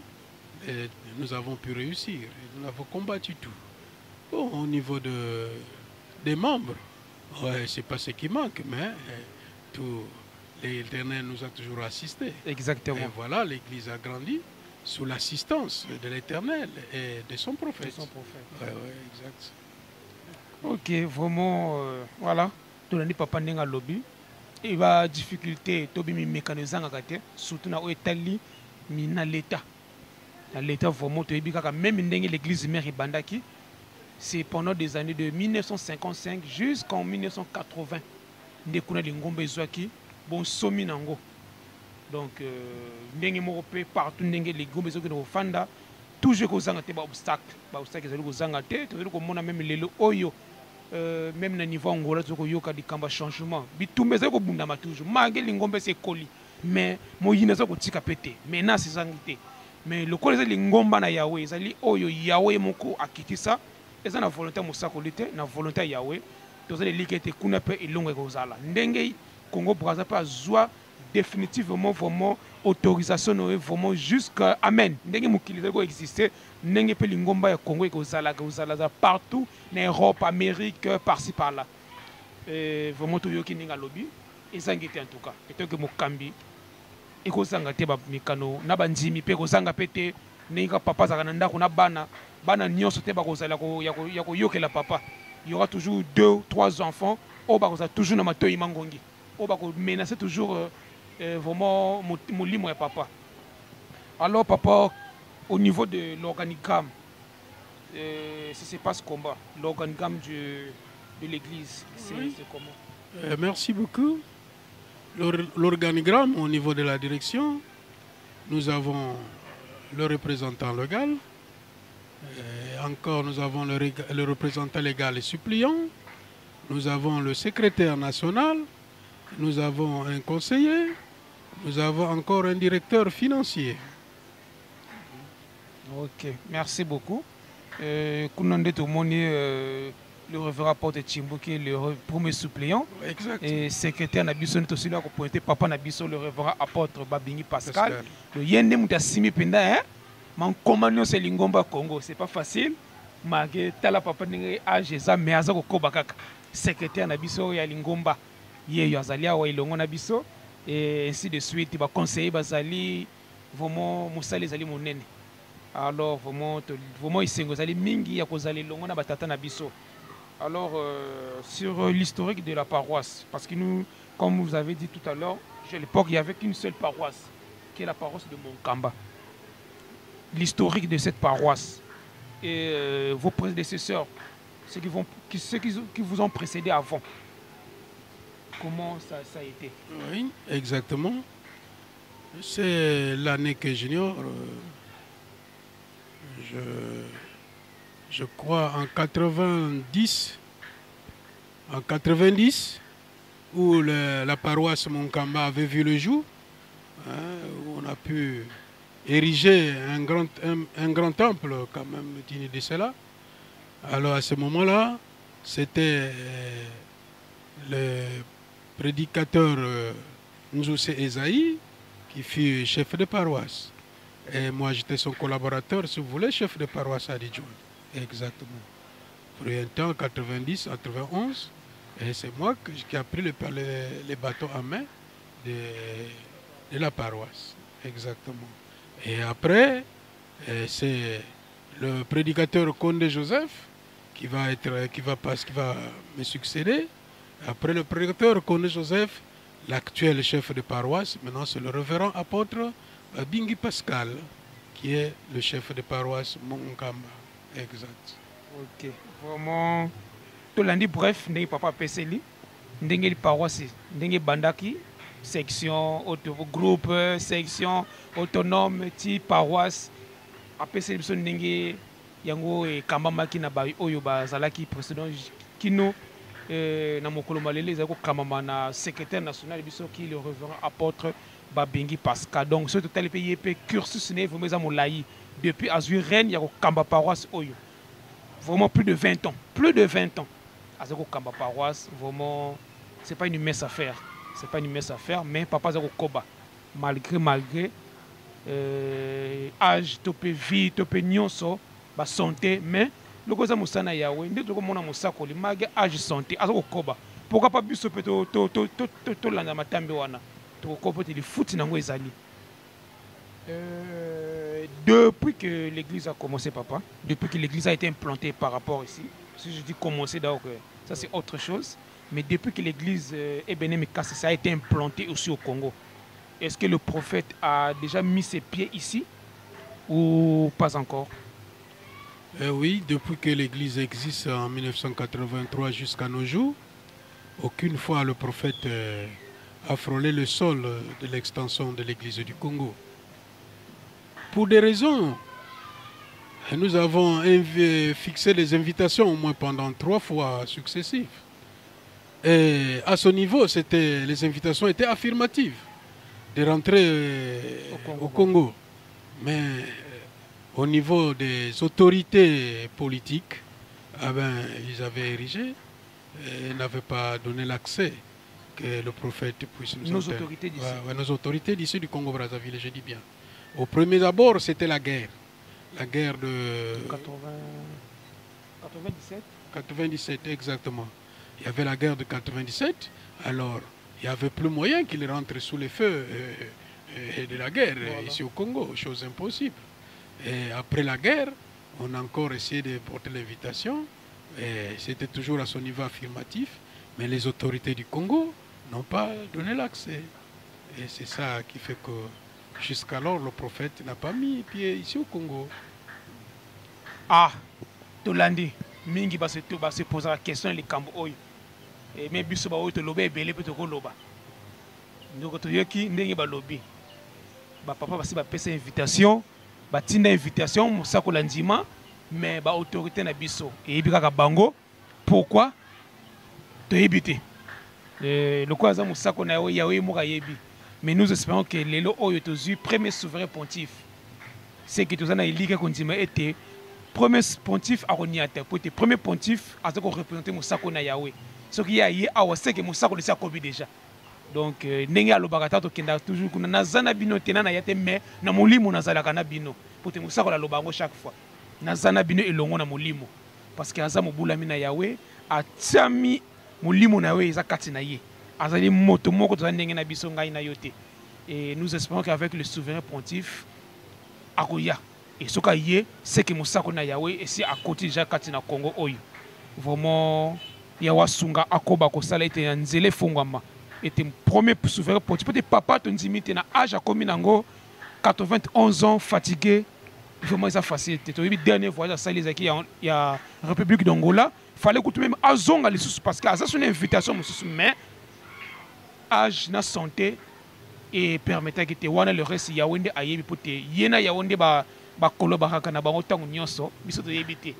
nous avons pu réussir. Nous avons combattu tout. Bon, au niveau des membres, ouais, c'est pas ce qui manque, mais tout l'Éternel nous a toujours assistés. Exactement. Et voilà, l'Église a grandi sous l'assistance de l'Éternel et de son prophète. De son prophète. Ouais, ouais, exact. Ok, vraiment, voilà. Tout le monde papa n'enga lobby. Il va avoir difficulté, tobi mi mécanisme ngakate, surtout na Italie, mi na l'État. Na l'État vraiment, tu as même l'église mère Bandaki. C'est pendant des années de 1955 jusqu'en 1980. Ndekuna lingombe zwaki, bon somi nango. Donc, ndenge morope partout ndenge les gombe zwaki no fanda. Toujours ko zanga te ba obstacle ezali ko zanga te, to ko mona même lelo oyo. Même na niveau Angola toko yoka di kamba changement bitumbe zako bundama toujours mage lingombe c'est koli mais moyina zako tika pété mais na sezangité mais le koli lingomba na Yahweh ezali oyo Yahweh moko akikisa eza na volonté mosako lité na volonté Yahweh tozali likete kuna pe ilongo kozala ndenge Congo Brazza pa zwa définitivement vraiment autorisation vraiment jusqu'à amen ndenge mokili zako exister ndenge pe lingomba ya Congo ekozala partout en Europe, Amérique, par-ci par-là. Vraiment tout yoki ninga lobby ezangete en tout cas et que mokambi ekozanga te ba mikano na banjimi pe kozanga pete ninga papa zaka na ndako na bana nyonso te ba kozala ya ko yokela papa. Il y aura toujours 2 ou 3 enfants au ba kozala toujours na matoyi mangongi au ba ko menacer toujours vraiment molimo ya papa. Alors papa, au niveau de l'organigramme, si c'est pas ce combat, l'organigramme de l'église, c'est comment? Merci beaucoup. L'organigramme au niveau de la direction, nous avons le représentant légal, encore nous avons le représentant légal et suppliant, nous avons le secrétaire national, nous avons un conseiller, nous avons encore un directeur financier. Ok, merci beaucoup. Kounande Tomoni, le révérend Porte Chimbo, qui est le premier suppléant. Exact. Et secrétaire Nabiso, nous aussi là pour pointer Papa Nabiso, le révérend apôtre Babingi Pascal. Le Yende Moutasimi Penda, hein? Mon commandant c'est Lingomba Congo, c'est pas facile. Malgré Tala Papa Ningé Ajeza, mais Azako Kobakaka, secrétaire Nabiso ya Lingomba, Yé Yazalia ou Ilongo Nabiso, et ainsi de suite, il va conseiller Bazali, vraiment Moussali Zali Monene. Alors vraiment il s'est ngozali mingi ya kozali longo na batata na biso. Alors sur l'historique de la paroisse, parce que nous, comme vous avez dit tout à l'heure, à l'époque il y avait qu'une seule paroisse, qui est la paroisse de Monkamba. L'historique de cette paroisse et vos prédécesseurs, ceux qui vous ont précédé avant, comment ça a été? Oui, exactement. C'est l'année que j'ignore. Je crois en 90, où la paroisse Monkamba avait vu le jour, hein, où on a pu ériger un grand temple quand même digne de cela. Alors à ce moment-là, c'était le prédicateur Nzousse Esaïe qui fut chef de paroisse. Et moi, j'étais son collaborateur, si vous voulez, chef de paroisse à Dijon. Exactement. Pour un temps, 90, 91. Et c'est moi qui ai pris les bâtons en main de la paroisse. Exactement. Et après, c'est le prédicateur Condé Joseph, qui va me succéder. Après le prédicateur Condé Joseph, l'actuel chef de paroisse, maintenant c'est le révérend apôtre Bingi Pascal, qui est le chef de paroisse Mongamba. Exact. Ok, vraiment. Tout lundi, bref, ndenge papa peseli, ndenge li paroisse, ndenge bandaki, section, groupe, section, autonome, ti paroisse, apeseli biso ndenge yango kambamaki na ba oyo bazalaki président kino na mokolo malele ezali kokambama na secrétaire national biso ki le révérend apôtre Babingi Pascal. Donc ce total pe yep cursus ne vraiment eza molai depuis azui reine ya kokamba paroisse oyo. Vraiment plus de 20 ans, plus de 20 ans. Azako kamba paroisse, vraiment c'est pas une messe à faire. C'est pas une messe à faire, mais papa Zako Koba, malgré âge, topé vie, topé nyonso, ba santé, mais le goza musana yawe, ndé toko mona musako li malgré âge santé, Azako Koba. Pourquoi pas biso pe to landa matambe wana, to kopo te li futi nango ezali. Depuis que l'église a commencé, papa, depuis que l'église a été implantée par rapport ici, si je dis commencer, donc ça c'est autre chose. Mais depuis que l'église Ebenem Kasese a été implantée aussi au Congo, est-ce que le prophète a déjà mis ses pieds ici ou pas encore? Oui, depuis que l'église existe en 1983 jusqu'à nos jours, aucune fois le prophète a frôlé le sol de l'extension de l'église du Congo. Pour des raisons, nous avons fixé les invitations au moins pendant 3 fois successives. Et à ce niveau, les invitations étaient affirmatives de rentrer au Congo. Mais au niveau des autorités politiques, ils avaient érigé et n'avaient pas donné l'accès que le prophète puisse nous Nos autorités d'ici. Nos autorités d'ici du Congo-Brazzaville, je dis bien. Au premier abord, c'était la guerre. La guerre de 97. 97, exactement. Il y avait la guerre de 97, alors il n'y avait plus moyen qu'il rentre sous les feux de la guerre ici au Congo, chose impossible. Et après la guerre, on a encore essayé de porter l'invitation, et c'était toujours à son niveau affirmatif, mais les autorités du Congo n'ont pas donné l'accès. Et c'est ça qui fait que jusqu'alors le prophète n'a pas mis pied ici au Congo. Ah, Tolandi. Mingi ba se poser la question les cambo oyo et mais biso ba oyo to loba ebele pe to ko loba ndoko to yoki ndenge ba lobi ba papa ba si ba pesa invitation ba tinda invitation musako landima mais ba autorité na biso et bikaka bango pourquoi to yebite le quoi za musako na yawe moka yebi mais nous espérons que lelo oyo to zu premier souverain pontife c'est que to za na ilika kondima était premier pontife à Roniata, pour être premier pontife à représenter Moussako na Yahweh. Ce qui est à Osek et Moussako le Sakobi déjà. Donc, Nenga Lobagata to Kenda toujours qu'on a Zana Bino Tena Yate mais na Molimo Nazalakana Bino. Pour te Moussako la Lobango chaque fois. Nazana Bino et Longo na Molimo. Parce que Azamo Boulamina Yahweh a Tiami Molimo na Yahweh Zakati na Ye. Azali Motomoko to Nenga na Bisonga na Yote. Et nous espérons qu'avec le souverain pontife, Akoya. Et ce qu'il y a, c'est que Moussako na Yahweh et c'est à côté déjà Katina Congo Oyo. Vraiment, Yawa Sunga Akoba Kosala était un zélé Fongama. Était premier souverain pontife. Peut-être papa ton dimité na âge à Kominango, 91 ans, fatigué. Vraiment, ça facilité. Le dernier voyage à Salizaki, il y a la République d'Angola. Il fallait que même Azonga les sous parce que ça c'est une invitation, mais âge na santé et permettait que tu wana le reste Yawende ayebi pour te yena Yawende bakolo bakaka na bango tango nyonso biso to yebite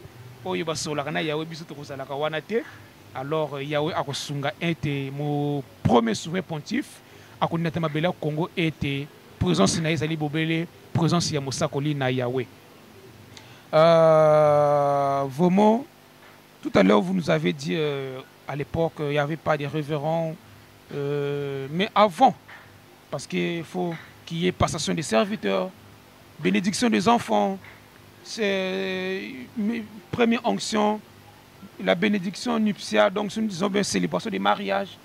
oyo basolaka na Yahweh biso to kozalaka wana te. Alors Yahweh akosunga ete mo premier souverain pontife akonata mabela Congo ete présence na ezali bobele présence ya mosakoli na Yahweh. Vraiment tout à l'heure vous nous avez dit à l'époque il n'y avait pas de révérends mais avant parce qu'il faut qu'il y ait passation des serviteurs, bénédiction des enfants, c'est première onction, la bénédiction nuptiale, donc nous disons bien célébration des mariages.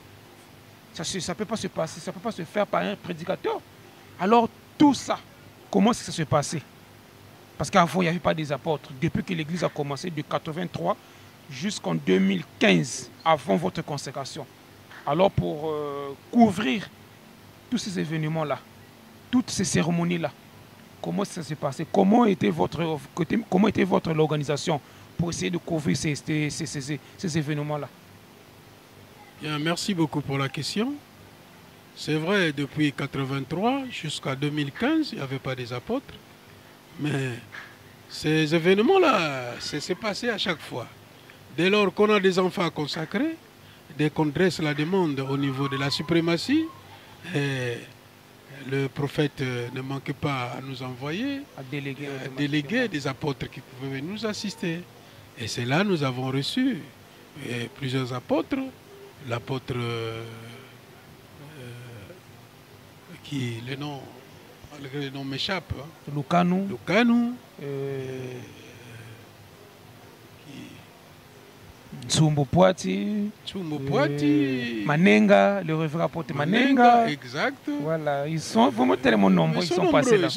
Ça ne peut pas se passer, ça ne peut pas se faire par un prédicateur. Alors tout ça, comment ça se passait? Parce qu'avant, il n'y avait pas des apôtres. Depuis que l'Église a commencé, de 83 jusqu'en 2015, avant votre consécration. Alors pour couvrir tous ces événements-là, toutes ces cérémonies-là, comment ça s'est passé? Comment était votre organisation pour essayer de couvrir ces événements-là? Bien, merci beaucoup pour la question. C'est vrai, depuis 83 jusqu'à 2015, il n'y avait pas des apôtres. Mais ces événements-là, c'est passé à chaque fois. Dès lors qu'on a des enfants consacrés, dès qu'on dresse la demande au niveau de la suprématie, le prophète ne manquait pas à nous envoyer, à déléguer des apôtres qui pouvaient nous assister. Et c'est là que nous avons reçu plusieurs apôtres. L'apôtre qui, le nom m'échappe. Hein. Lucanu. Tsumbo Poiti, Manenga, le révérend apôtre Manenga. Exact. Voilà, ils sont vraiment tellement nombreux, ils sont passés là.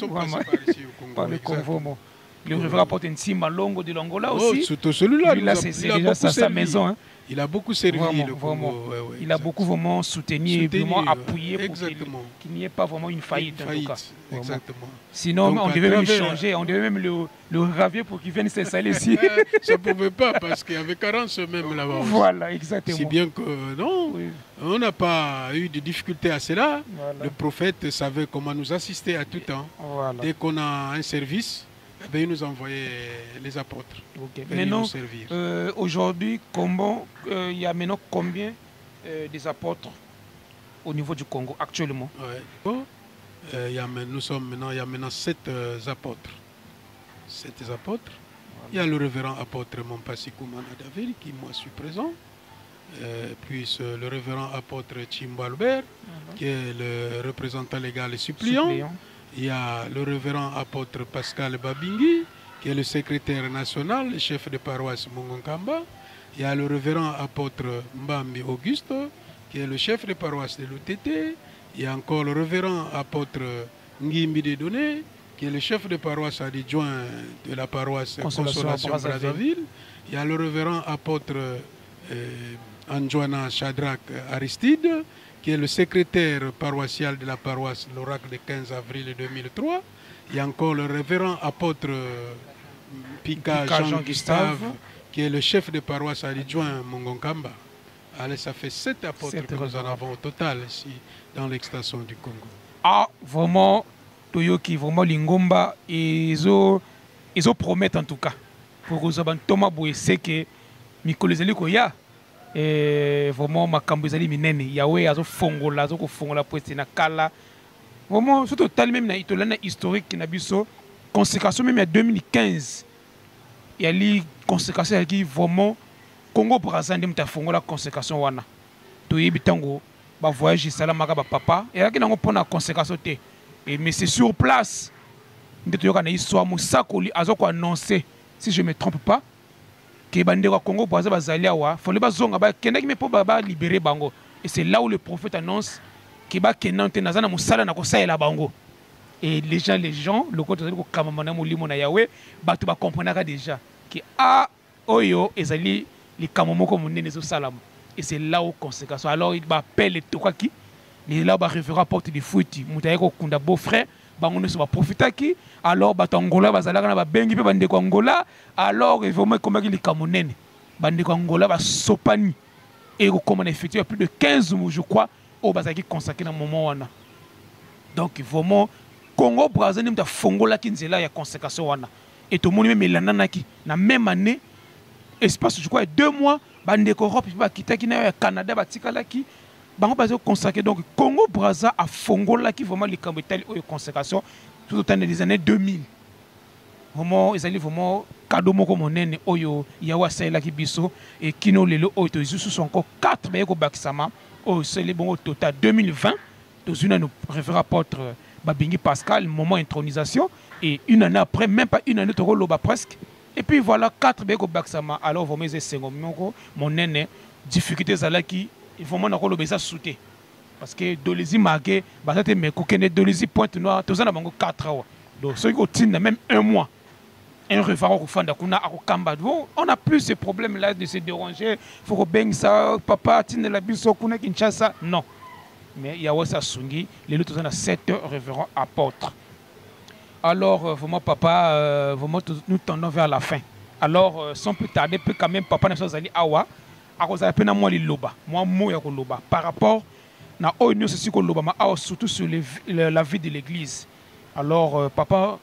Par le Congo. Le révérend apôtre Nsimba Longo de l'Angola aussi. Surtout celui-là, là c'est déjà sa maison. Hein. Il a beaucoup servi le Congo. Il a beaucoup vraiment soutenu, vraiment appuyé pour qu'il n'y ait pas vraiment une faillite. En tout cas. Exactement. Sinon, on devait même changer, on devait même le ravier pour qu'il vienne s'installer ici. Ça ne pouvait pas parce qu'il y avait carence même là-bas. Voilà, exactement. Si bien que non, on n'a pas eu de difficulté à cela. Voilà. Le prophète savait comment nous assister à tout temps. Voilà. Dès qu'on a un service, il nous envoyer les apôtres. Okay. Maintenant, aujourd'hui, il y a maintenant combien des apôtres au niveau du Congo actuellement? Il y a maintenant 7 apôtres. 7 apôtres. Voilà. Il y a le révérend apôtre Mompassi Koumana David qui moi suis présent. Puis le révérend apôtre Chimba Albert, qui est le représentant légal et suppléant. Il y a le révérend apôtre Pascal Babingui, qui est le secrétaire national, le chef de paroisse Mongonkamba. Il y a le révérend apôtre Mbambi Auguste, qui est le chef de paroisse de l'UTT. Il y a encore le révérend apôtre Ngimbi Dedoné, qui est le chef de paroisse adjoint de la paroisse Consolation Brazzaville. Il y a le révérend apôtre Anjoana Shadrach Aristide, qui est le secrétaire paroissial de la paroisse l'Oracle du 15 avril 2003. Il y a encore le révérend apôtre Pika Jean-Gustave, qui est le chef de paroisse adjoint Mongonkamba. Allez, ça fait 7 apôtres que nous en avons au total ici dans l'extension du Congo. Ah, vraiment, Toyoki, vraiment, Lingomba, ils ont promettent en tout cas. Pour que vous Thomas Boué, c'est que Mikolezeli Koya, vraiment, makambo ezali minene, Yahweh azo fongola pour na kala. Vraiment, surtout même na itolana historique na biso, consécration même en 2015. Il y a li consécration qui vraiment Congo Brazza ndemta fongola consécration wana. Toyebi tango ba voyage salamaka ba papa et là qui nango pona consécration té. Et mais c'est sur place. Ndeto yoka na histoire musakoli azoko annoncer si je me trompe pas que bande wa Congo Brazza bazali awa, fallait ba zonga ba kendaki me po ba libérer bango. Et c'est là où le prophète annonce que ba kenante nazana musala na ko saela bango. Et les gens, le côté de Kamamana Moulimo na Yahweh, batu ba comprendre déjà que ah oyo ezali les Kamamoko monene zo salam. Et c'est là où conséquence. Alors il m'appelle les Tokaki, il là ba référent porte des fouti, mutayeko kunda beau-frère, bangono so ba profiter ki, alors ba Angola bazalaka na ba bengi pe bande ko Angola, alors il vraiment comme les Kamonene, bande ko Angola ba sopani et comment effectuer plus de 15 jours je crois au bazaki consacré dans moment wana. Donc vraiment Congo Brazza nimta fongola ki nzela ya conséquence wana. Et tout le monde même lananaki na même année espace je crois 2 mois bande ko Europe ba kitaki na ya Canada ba tikalaki bango bazo consacré donc Congo Brazza a fongola ki vraiment les cambetali o consécration tout au temps des années 2000. Vraiment ils allaient vraiment cadeau moko monene oyo yawa saela ki biso et kino lelo oyo to sont encore 4 ba ko bakisama au c'est bon au total 2020 dans une nous référent apôtre Babingi Pascal, moment intronisation, et une année après, même pas une année, presque. Et puis voilà, 4 béko baksama, alors vous mettez 5 mon nene, difficulté zala qui, il faut m'en avoir le sauter. Parce que Dolezi marqué, basate me koukene Dolezi pointe noire, tout ça n'a pas 4 ans. Donc ceux qui ont même 1 mois. un référent au fanda kuna akokamba. On a plus ce problème là de se déranger. Faut que beng ça papa tine la biso kuna Kinshasa. Non. Mais il y a aussi Sungi, les autres on a 7 révérends apôtres. Alors vraiment papa vraiment nous tendons vers la fin. Alors sans plus tarder peut quand même papa n'a pas allé awa akozala pena moi liloba. Moi moya ko loba par rapport na oyo ceci ko loba ma surtout sur la vie de l'église. Alors papa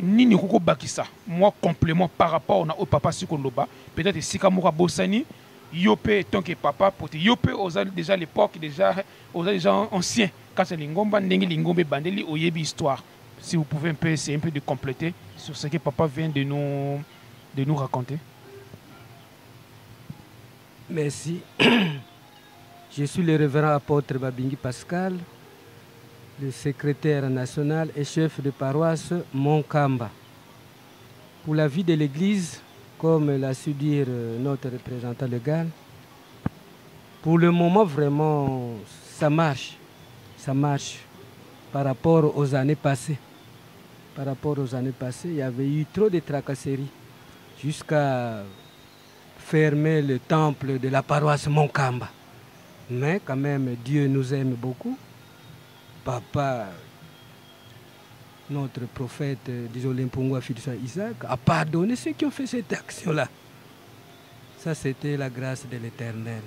nini koko bakisa moi complément par rapport na au papa sikoloba peut-être sika moka bosani yopé tant que papa pour yopé aux déjà l'époque déjà aux gens anciens quand c'est lingomba ndenge lingombe bandeli oyebi histoire si vous pouvez un peu essayer un peu de compléter sur ce que papa vient de nous raconter. Merci. Je suis le révérend apôtre Babingi Pascal, le secrétaire national et chef de paroisse Monkamba. Pour la vie de l'Église, comme l'a su dire notre représentant légal, pour le moment vraiment ça marche par rapport aux années passées. Par rapport aux années passées, il y avait eu trop de tracasseries jusqu'à fermer le temple de la paroisse Monkamba. Mais quand même, Dieu nous aime beaucoup. Papa, notre prophète, disons l'Impongwa Fiduswa Isaac, a pardonné ceux qui ont fait cette action-là. Ça, c'était la grâce de l'Éternel.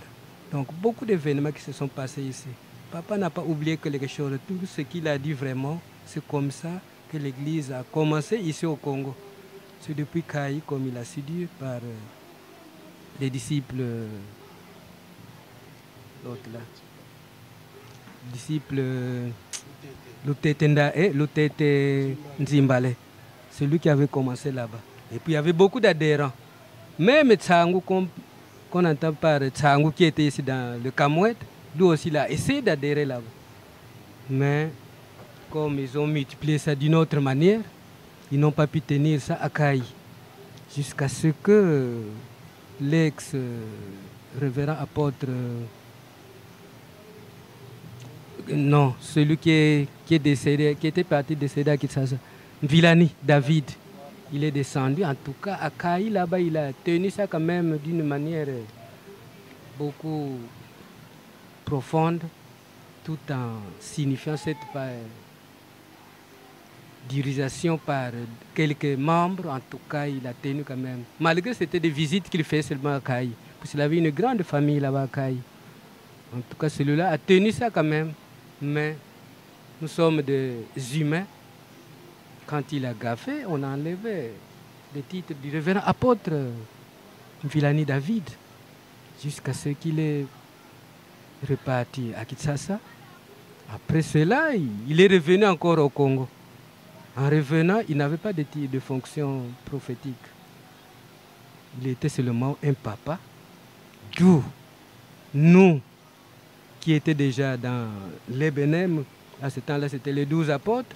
Donc, beaucoup d'événements qui se sont passés ici. Papa n'a pas oublié quelque chose. Tout ce qu'il a dit vraiment, c'est comme ça que l'Église a commencé ici au Congo. C'est depuis Kaï, comme il a su dire, par les disciples, l'autre là, disciple Lutete Ndae, Lutete Nzimbale, celui qui avait commencé là-bas. Et puis il y avait beaucoup d'adhérents. Même Tsangu, qu'on entend par Tsangu qui était ici dans le Kamouet, lui aussi il a essayé d'adhérer là-bas. Mais comme ils ont multiplié ça d'une autre manière, ils n'ont pas pu tenir ça à Kaï. Jusqu'à ce que l'ex-révérend apôtre, non, celui qui est décédé, qui était parti décédé à Kinshasa, Villani, David, il est descendu. En tout cas, à Kaï, là-bas, il a tenu ça quand même d'une manière beaucoup profonde, tout en signifiant cette dirigeation par quelques membres. En tout cas, il a tenu quand même. Malgré que c'était des visites qu'il fait seulement à Kaï, parce qu'il avait une grande famille là-bas à Kaï. En tout cas, celui-là a tenu ça quand même. Mais nous sommes des humains. Quand il a gaffé, on a enlevé le titre du révérend apôtre Villani David, jusqu'à ce qu'il est reparti à Kinshasa. Après cela, il est revenu encore au Congo. En revenant, il n'avait pas de titre de fonction prophétique. Il était seulement un papa. D'où nous, qui étaient déjà dans les Bénem, à ce temps-là, c'était les 12 apôtres.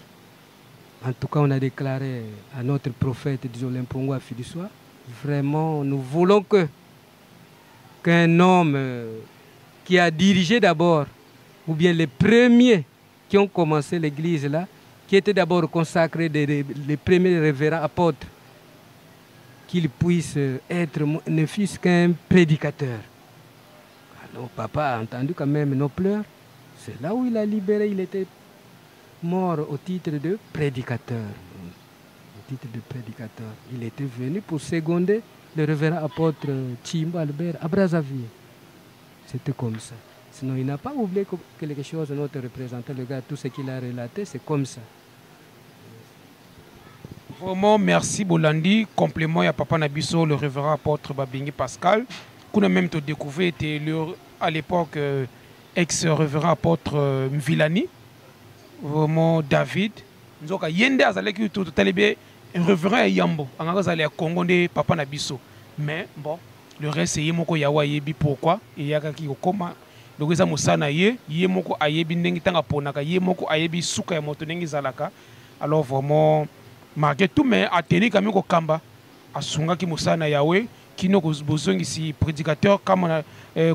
En tout cas, on a déclaré à notre prophète, disons l'Impongwa Fiduswa, vraiment, nous voulons qu'un homme qui a dirigé d'abord, ou bien les premiers qui ont commencé l'église là, qui étaient d'abord consacrés les premiers révérends apôtres, qu'il puisse être, ne fût-ce qu'un prédicateur. Alors, papa a entendu quand même nos pleurs. C'est là où il a libéré, il était mort au titre de prédicateur. Au titre de prédicateur. Il était venu pour seconder le révérend apôtre Chimbo Albert à Brazzaville. C'était comme ça. Sinon, il n'a pas oublié quelque chose, notre représentant, le gars, tout ce qu'il a relaté, c'est comme ça. Vraiment, merci Bolandi. Complément, il y a Papa Nabiso, le révérend apôtre Babingi Pascal. Qu'on a même découvert, à l'époque, ex-révérend apôtre Mvilani. Vraiment, David. Nous avons yende azaleki tout talibé un révérend Yambo. En azalé Congo de Papa Nabiso. Mais bon, le reste c'est yemoko yawa yebi pourquoi et yakaki okoma. Donc ça musana yemoko ayebi ndengi tanga ponaka yemoko ayebi suka ya moto ndengi zalaka. Alors vraiment malgré tout mais ateni kami ko kamba asunga ki musana yawe kino ko bozongi si prédicateur comme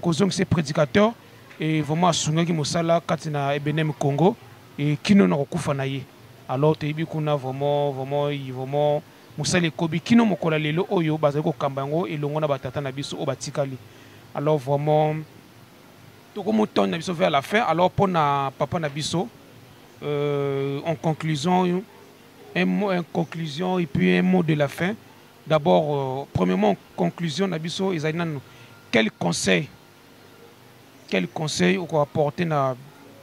kozongi si prédicateur et vraiment asunga ki musala katina ebenem Congo et kino na kokufa na ye. alors toyebi kuna vraiment musali kobi kino mokola lelo oyo bazali kokamba yango elongo na batata na biso o batikali. Alors vraiment tokomotonne na biso vers la fin. Alors pour na papa na biso en conclusion un conclusion et puis un mot de la fin. D'abord premièrement en conclusion na biso ezali nanu quel conseil on apporter na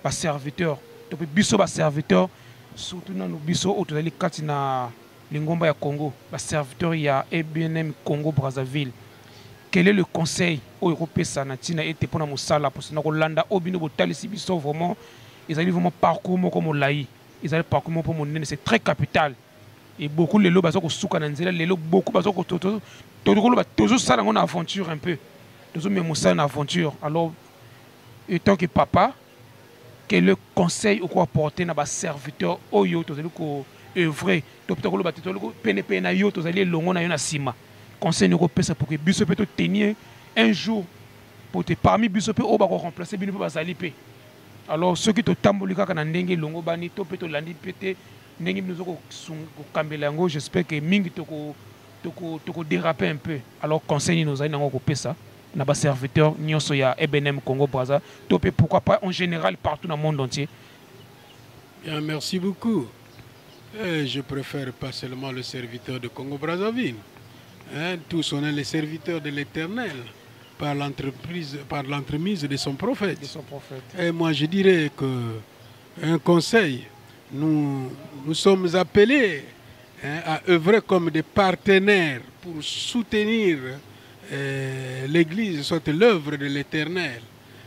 ba serviteur to biso ba serviteur surtout nanu biso o tozali kati na lingomba ya Congo ba serviteur ya EBNM Congo Brazzaville. Quel est le conseil au Européen Sanatina et pour Moussala pour se Rolanda Obino Botalisi biso vraiment ils allaient vraiment parcours comme laï ils allaient parcours pour mon c'est très capital et beaucoup les lots bazoko souka nanzela les lots beaucoup bazoko toujours ça dans une aventure un peu toujours même Moussa une aventure. Alors et tant que papa quel est le conseil au quoi apporter na ba serviteur oyo tozali ko œuvrer to peut ko ba to PNP na yo tozali longo na yo na sima conseil européen pour que biso peut tenir un jour pour te parmi biso peut oba remplacer bino ba zalipe. Alors ceux qui te tamboli kaka na ndenge longo bani to peut landi pété ndenge biso ko kambela yango j'espère que mingi to ko déraper un peu. Alors conseil nous allons ko pesa na ba serviteur nyonso ya EBNM Congo Brazza to peut pourquoi pas en général partout dans le monde entier. Bien, merci beaucoup. Je préfère pas seulement le serviteur de Congo Brazzaville. Hein, tous on est les serviteurs de l'Éternel par l'entremise de son prophète. Et moi je dirais que un conseil, nous sommes appelés à œuvrer comme des partenaires pour soutenir l'Église, soit l'œuvre de l'Éternel,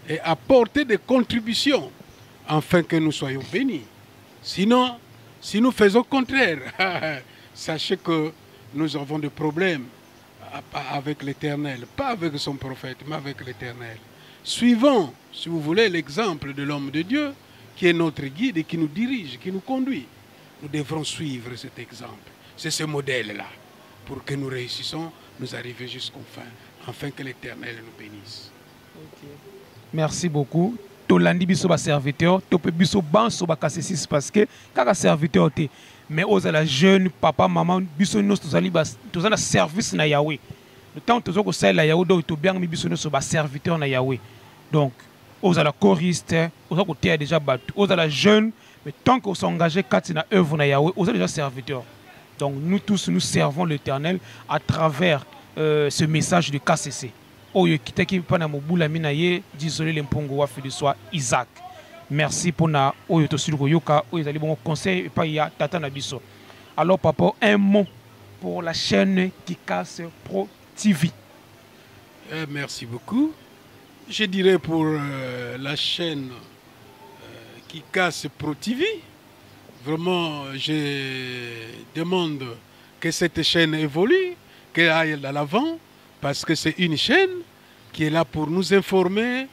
et apporter des contributions afin que nous soyons bénis. Sinon, si nous faisons le contraire, sachez que nous avons des problèmes avec l'Éternel, pas avec son prophète, mais avec l'Éternel. Suivons, si vous voulez, l'exemple de l'homme de Dieu, qui est notre guide et qui nous dirige, qui nous conduit. Nous devrons suivre cet exemple. C'est ce modèle-là, pour que nous réussissions, nous arriver jusqu'au fin, afin que l'Éternel nous bénisse. Okay. Merci beaucoup. Tolandi biso ba serviteur, tope biso banso ba kassesis parce que kaka serviteur te. Mais aux la jeune papa maman biso nos tozali ba tozana service na Yahweh. Le temps tozoko sala Yahweh do to bien mi biso nos ba serviteur na Yahweh. Donc aux la choriste, aux côté déjà battu. Aux la jeune, mais tant qu'on s'engage kati na œuvre na Yahweh, aux déjà serviteur. Donc nous tous nous servons l'Éternel à travers ce message de KCC. Oyo kitaki pana mobula minaye désolé l'empongo wa de soi Isaac. Merci pour na oyo to sulu yoka oyo zali bon conseil pa ya tata na biso. Alors papa un mot pour la chaîne Kikas Pro TV. Merci beaucoup. Je dirais pour la chaîne Kikas Pro TV, vraiment je demande que cette chaîne évolue, qu'elle aille à l'avant. Parce que c'est une chaîne qui est là pour nous informer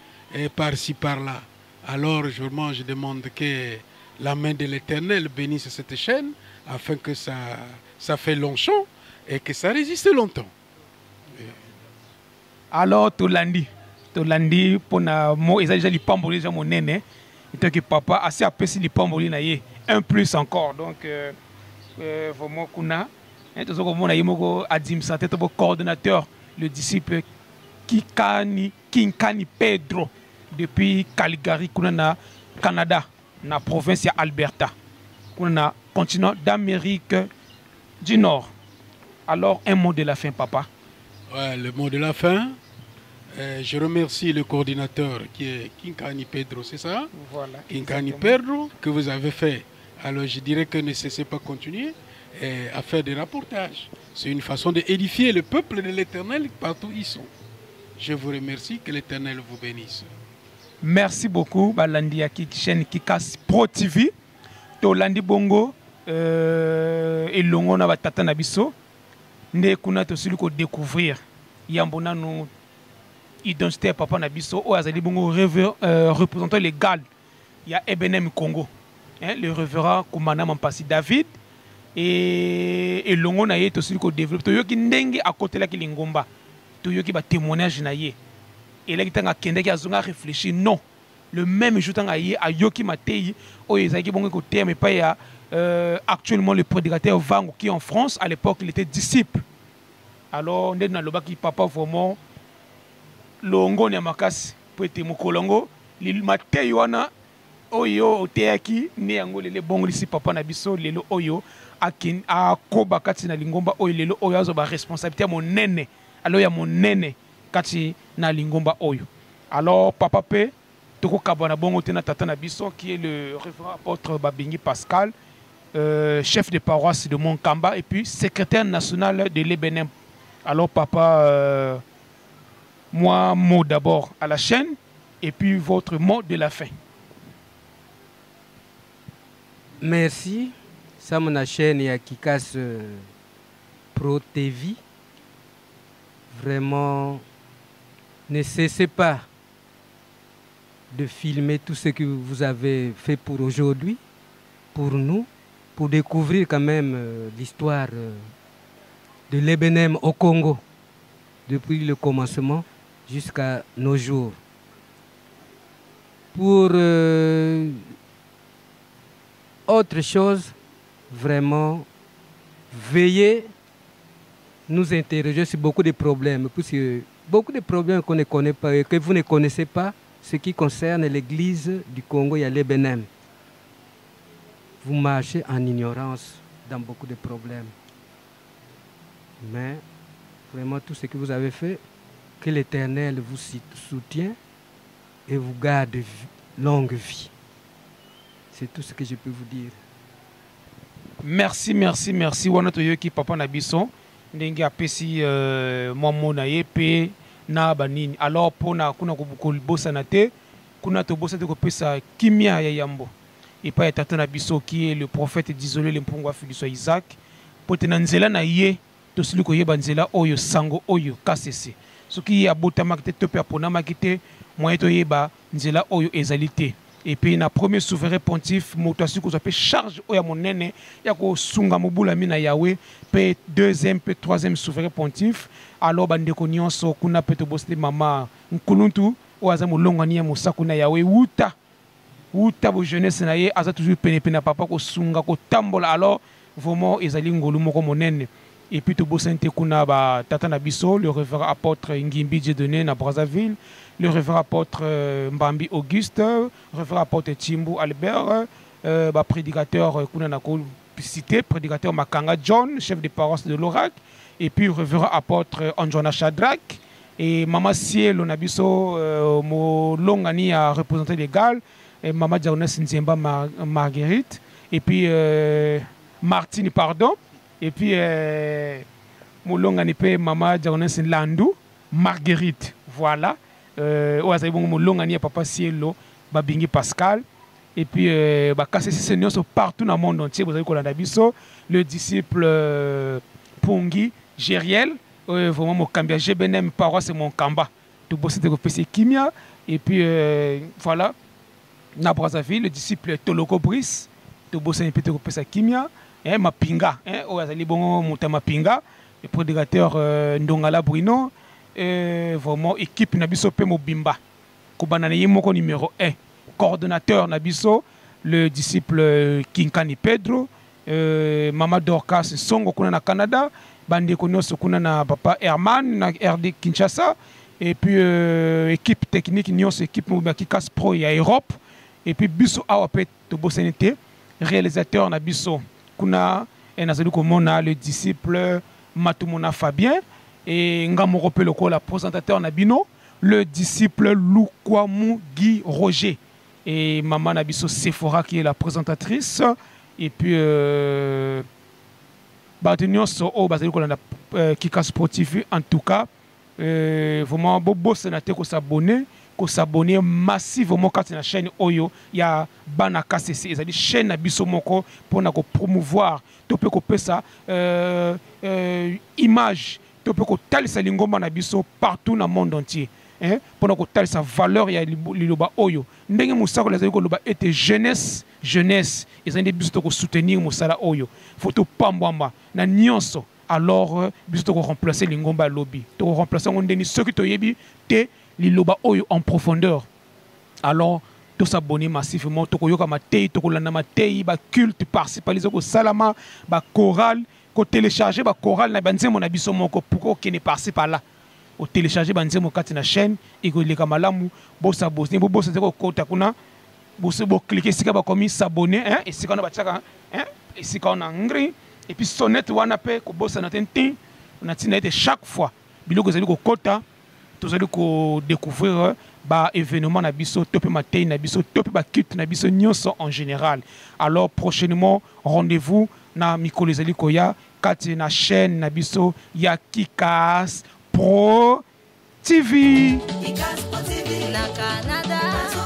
par-ci, par-là. Alors, vraiment, je demande que la main de l'Éternel bénisse cette chaîne afin que ça fait longtemps et que ça résiste longtemps. Alors, Tolandi, pour na mo ils ont déjà les pamboli déjà mon nene. Et tant que papa assez apprécié les pamboli na yé un plus encore. Donc, vraiment kuna. Et tout ça comme on a yé adim santé to coordonnateur. Le disciple Kinkani Pedro depuis Calgary, na Canada, na province Alberta, na continent d'Amérique du Nord. Alors un mot de la fin, papa. Ouais, le mot de la fin. Je remercie le coordinateur qui est Kinkani Pedro, c'est ça? Voilà. Kinkani Pedro que vous avez fait. Alors je dirais que ne cessez pas de continuer à faire des rapportages. C'est une façon d'édifier le peuple de l'Éternel partout où ils sont. Je vous remercie, que l'Éternel vous bénisse. Merci beaucoup, Balandi Aki, chaîne Kikas Pro TV. Tolandi Bongo, et Longo na batata na biso. Ne kuna to sulu ko découvrir. Yambona no identité papa na biso. O azali bongo représentant légal. Il y a EBNM Congo. Le révérend Koumana Mampasi David. Et longo na ye to sili ko développer to yoki ndenge à côté la kilingomba to yoki ba témoignage na ye et là kitanga kende ki azonga réfléchir non le même jour tanga ye a yoki matei o ezaki bongo ko terme pas ya actuellement le prédicateur Vango qui en France à l'époque il était disciple. Alors ndena lobaki papa vraiment longo ne makasi po ete mokolongo li matei wana oyo oteaki ne yango lele bongo lisi papa na biso lelo oyo akin a koba kati na lingomba oyo lelo oyo azo ba responsabilité monene alors ya monene kati na lingomba oyo. Alors papa pe toko kabana bongo tena tata na biso qui est le révérend apôtre Babingi Pascal, chef de paroisse de Monkamba et puis secrétaire national de l'Ebenem. Alors papa moi mot d'abord à la chaîne et puis votre mot de la fin. Merci. Ça mon chaîne ya Kikas Pro TV. Vraiment ne cessez pas de filmer tout ce que vous avez fait pour aujourd'hui, pour nous, pour découvrir quand même l'histoire de l'Ebenem au Congo, depuis le commencement jusqu'à nos jours. Pour autre chose, vraiment, veillez nous interroger sur beaucoup de problèmes, puisque beaucoup de problèmes qu'on ne connaît pas et que vous ne connaissez pas, ce qui concerne l'église du Congo et l'Ebenem. Vous marchez en ignorance dans beaucoup de problèmes. Mais vraiment tout ce que vous avez fait, que l'Éternel vous soutient et vous garde longue vie. C'est tout ce que je peux vous dire. Merci, merci, merci. Wanatoyoki papa Nabison. Ndenge apesi momo na yepe na banini. Alors pona kuna bossa na te, kuna to bossa te ko pesa kimia ya yambo. Et pas tata na biso qui est le prophète d'isoler le mpongwa filiso Isaac. Potena nzela na ye to sili ko yeba nzela oyo sango oyo kasese. Soki ya bota makite to pe apona makite moyen to yeba nzela oyo ezalité. Et puis na premier souverain pontife moto ko zape charge oya monene ya ko sunga mobula mina yawe pe deuxième pe troisième souverain pontife alors bande ko nyonso kuna pe to boste mama nkuluntu o aza molongani ya mosako na yawe wuta bo jeunesse na ye aza toujours pene na papa ko sunga ko tambola alors vraiment ezali ngolu moko monene. Et puis to bosente kuna ba tata na biso le révérend apôtre Ngimbi Dieudonné na Brazzaville, le révérend apôtre Mbambi Auguste, le révérend apôtre Chimbu Albert, ba prédicateur kuna na ko cité prédicateur Makanga John, chef de paroisse de l'Orac, et puis le révérend apôtre Anjona Shadrach et Mama Cielo na biso mo longani a représentant légal et Mama Diagonès Nzemba Marguerite et puis Martine pardon. Et puis, Moulonga nipe Mama Diagonès Landou, Marguerite, voilà. Moulonga ni Papa Cielo, Babingi Pascal. Et puis, Bakase Seigneur partout dans le monde entier. Vous avez Biso, le disciple Pongi, Gériel, vraiment mon Kambia, Jebenem, paroisse c'est mon Kamba. Tout beau c'était que Kimia. Et puis, voilà, na Brazzaville, le disciple Toloko Brice, tout beau c'était que Kimia. Mapinga, Oazali Bongo Mouta Mapinga, le prédicateur Ndongala Bruno, vraiment équipe Nabiso Pemo Bimba, Kobanane Moko numéro 1, coordonnateur Nabiso, le disciple Kinkani Pedro, Mama Dorcas Songo Kuna na Canada, Bande Konos Kuna na Papa Herman, na RD Kinshasa, et puis équipe technique, Nyons équipe Kikas Pro et Europe, et puis Biso Awapet Tobo Senete, réalisateur Nabiso. Kuna le disciple Matumona Fabien et Ngamorope la présentateur Nabino, le disciple Lukwamu Guy Roger et Maman Nabiso Sephora qui est la présentatrice et puis Kikas Sportif en tout cas vraiment bobo sénateur ko s'abonner massivement quand la chaîne Oyo ya bana KCC ezali chaîne na biso moko pour na ko promouvoir to pe ko pesa image to pe ko talisa lingomba na biso partout dans le monde entier pour na ko talisa valeur ya liloba Oyo ndenge musako lazali ko loba était jeunesse ezali biso to ko soutenir musala Oyo faut to pambwamba na nyonso alors biso to ko remplacer lingomba lobby to ko remplacer ngondeni ceux qui to yebi te Liloba Oyo en profondeur. Alors, s'abonner massivement tokoyoka matei tokolanda matei ba culte participer ko salama ba chorale ko télécharger ba chorale na banzemo na biso moko pour ko ne passe par là au télécharger banzemo kati na chaîne et ko leka malamu bo s'abonner bo bossa ko kota kuna bo cliquer sika ba komi s'abonner hein et sika na bataka hein et sika on ngri et puis sonnette wana pe ko bossa na tenti on a tinete chaque fois biloko zali ko kota tous allez découvrir ba événement na biso topé matin na biso topé ba culte na biso nyonso en général. Alors prochainement rendez-vous na mikolo ezali koya kati na chaîne na biso ya Kikas Pro TV. Kikas Pro TV na Canada.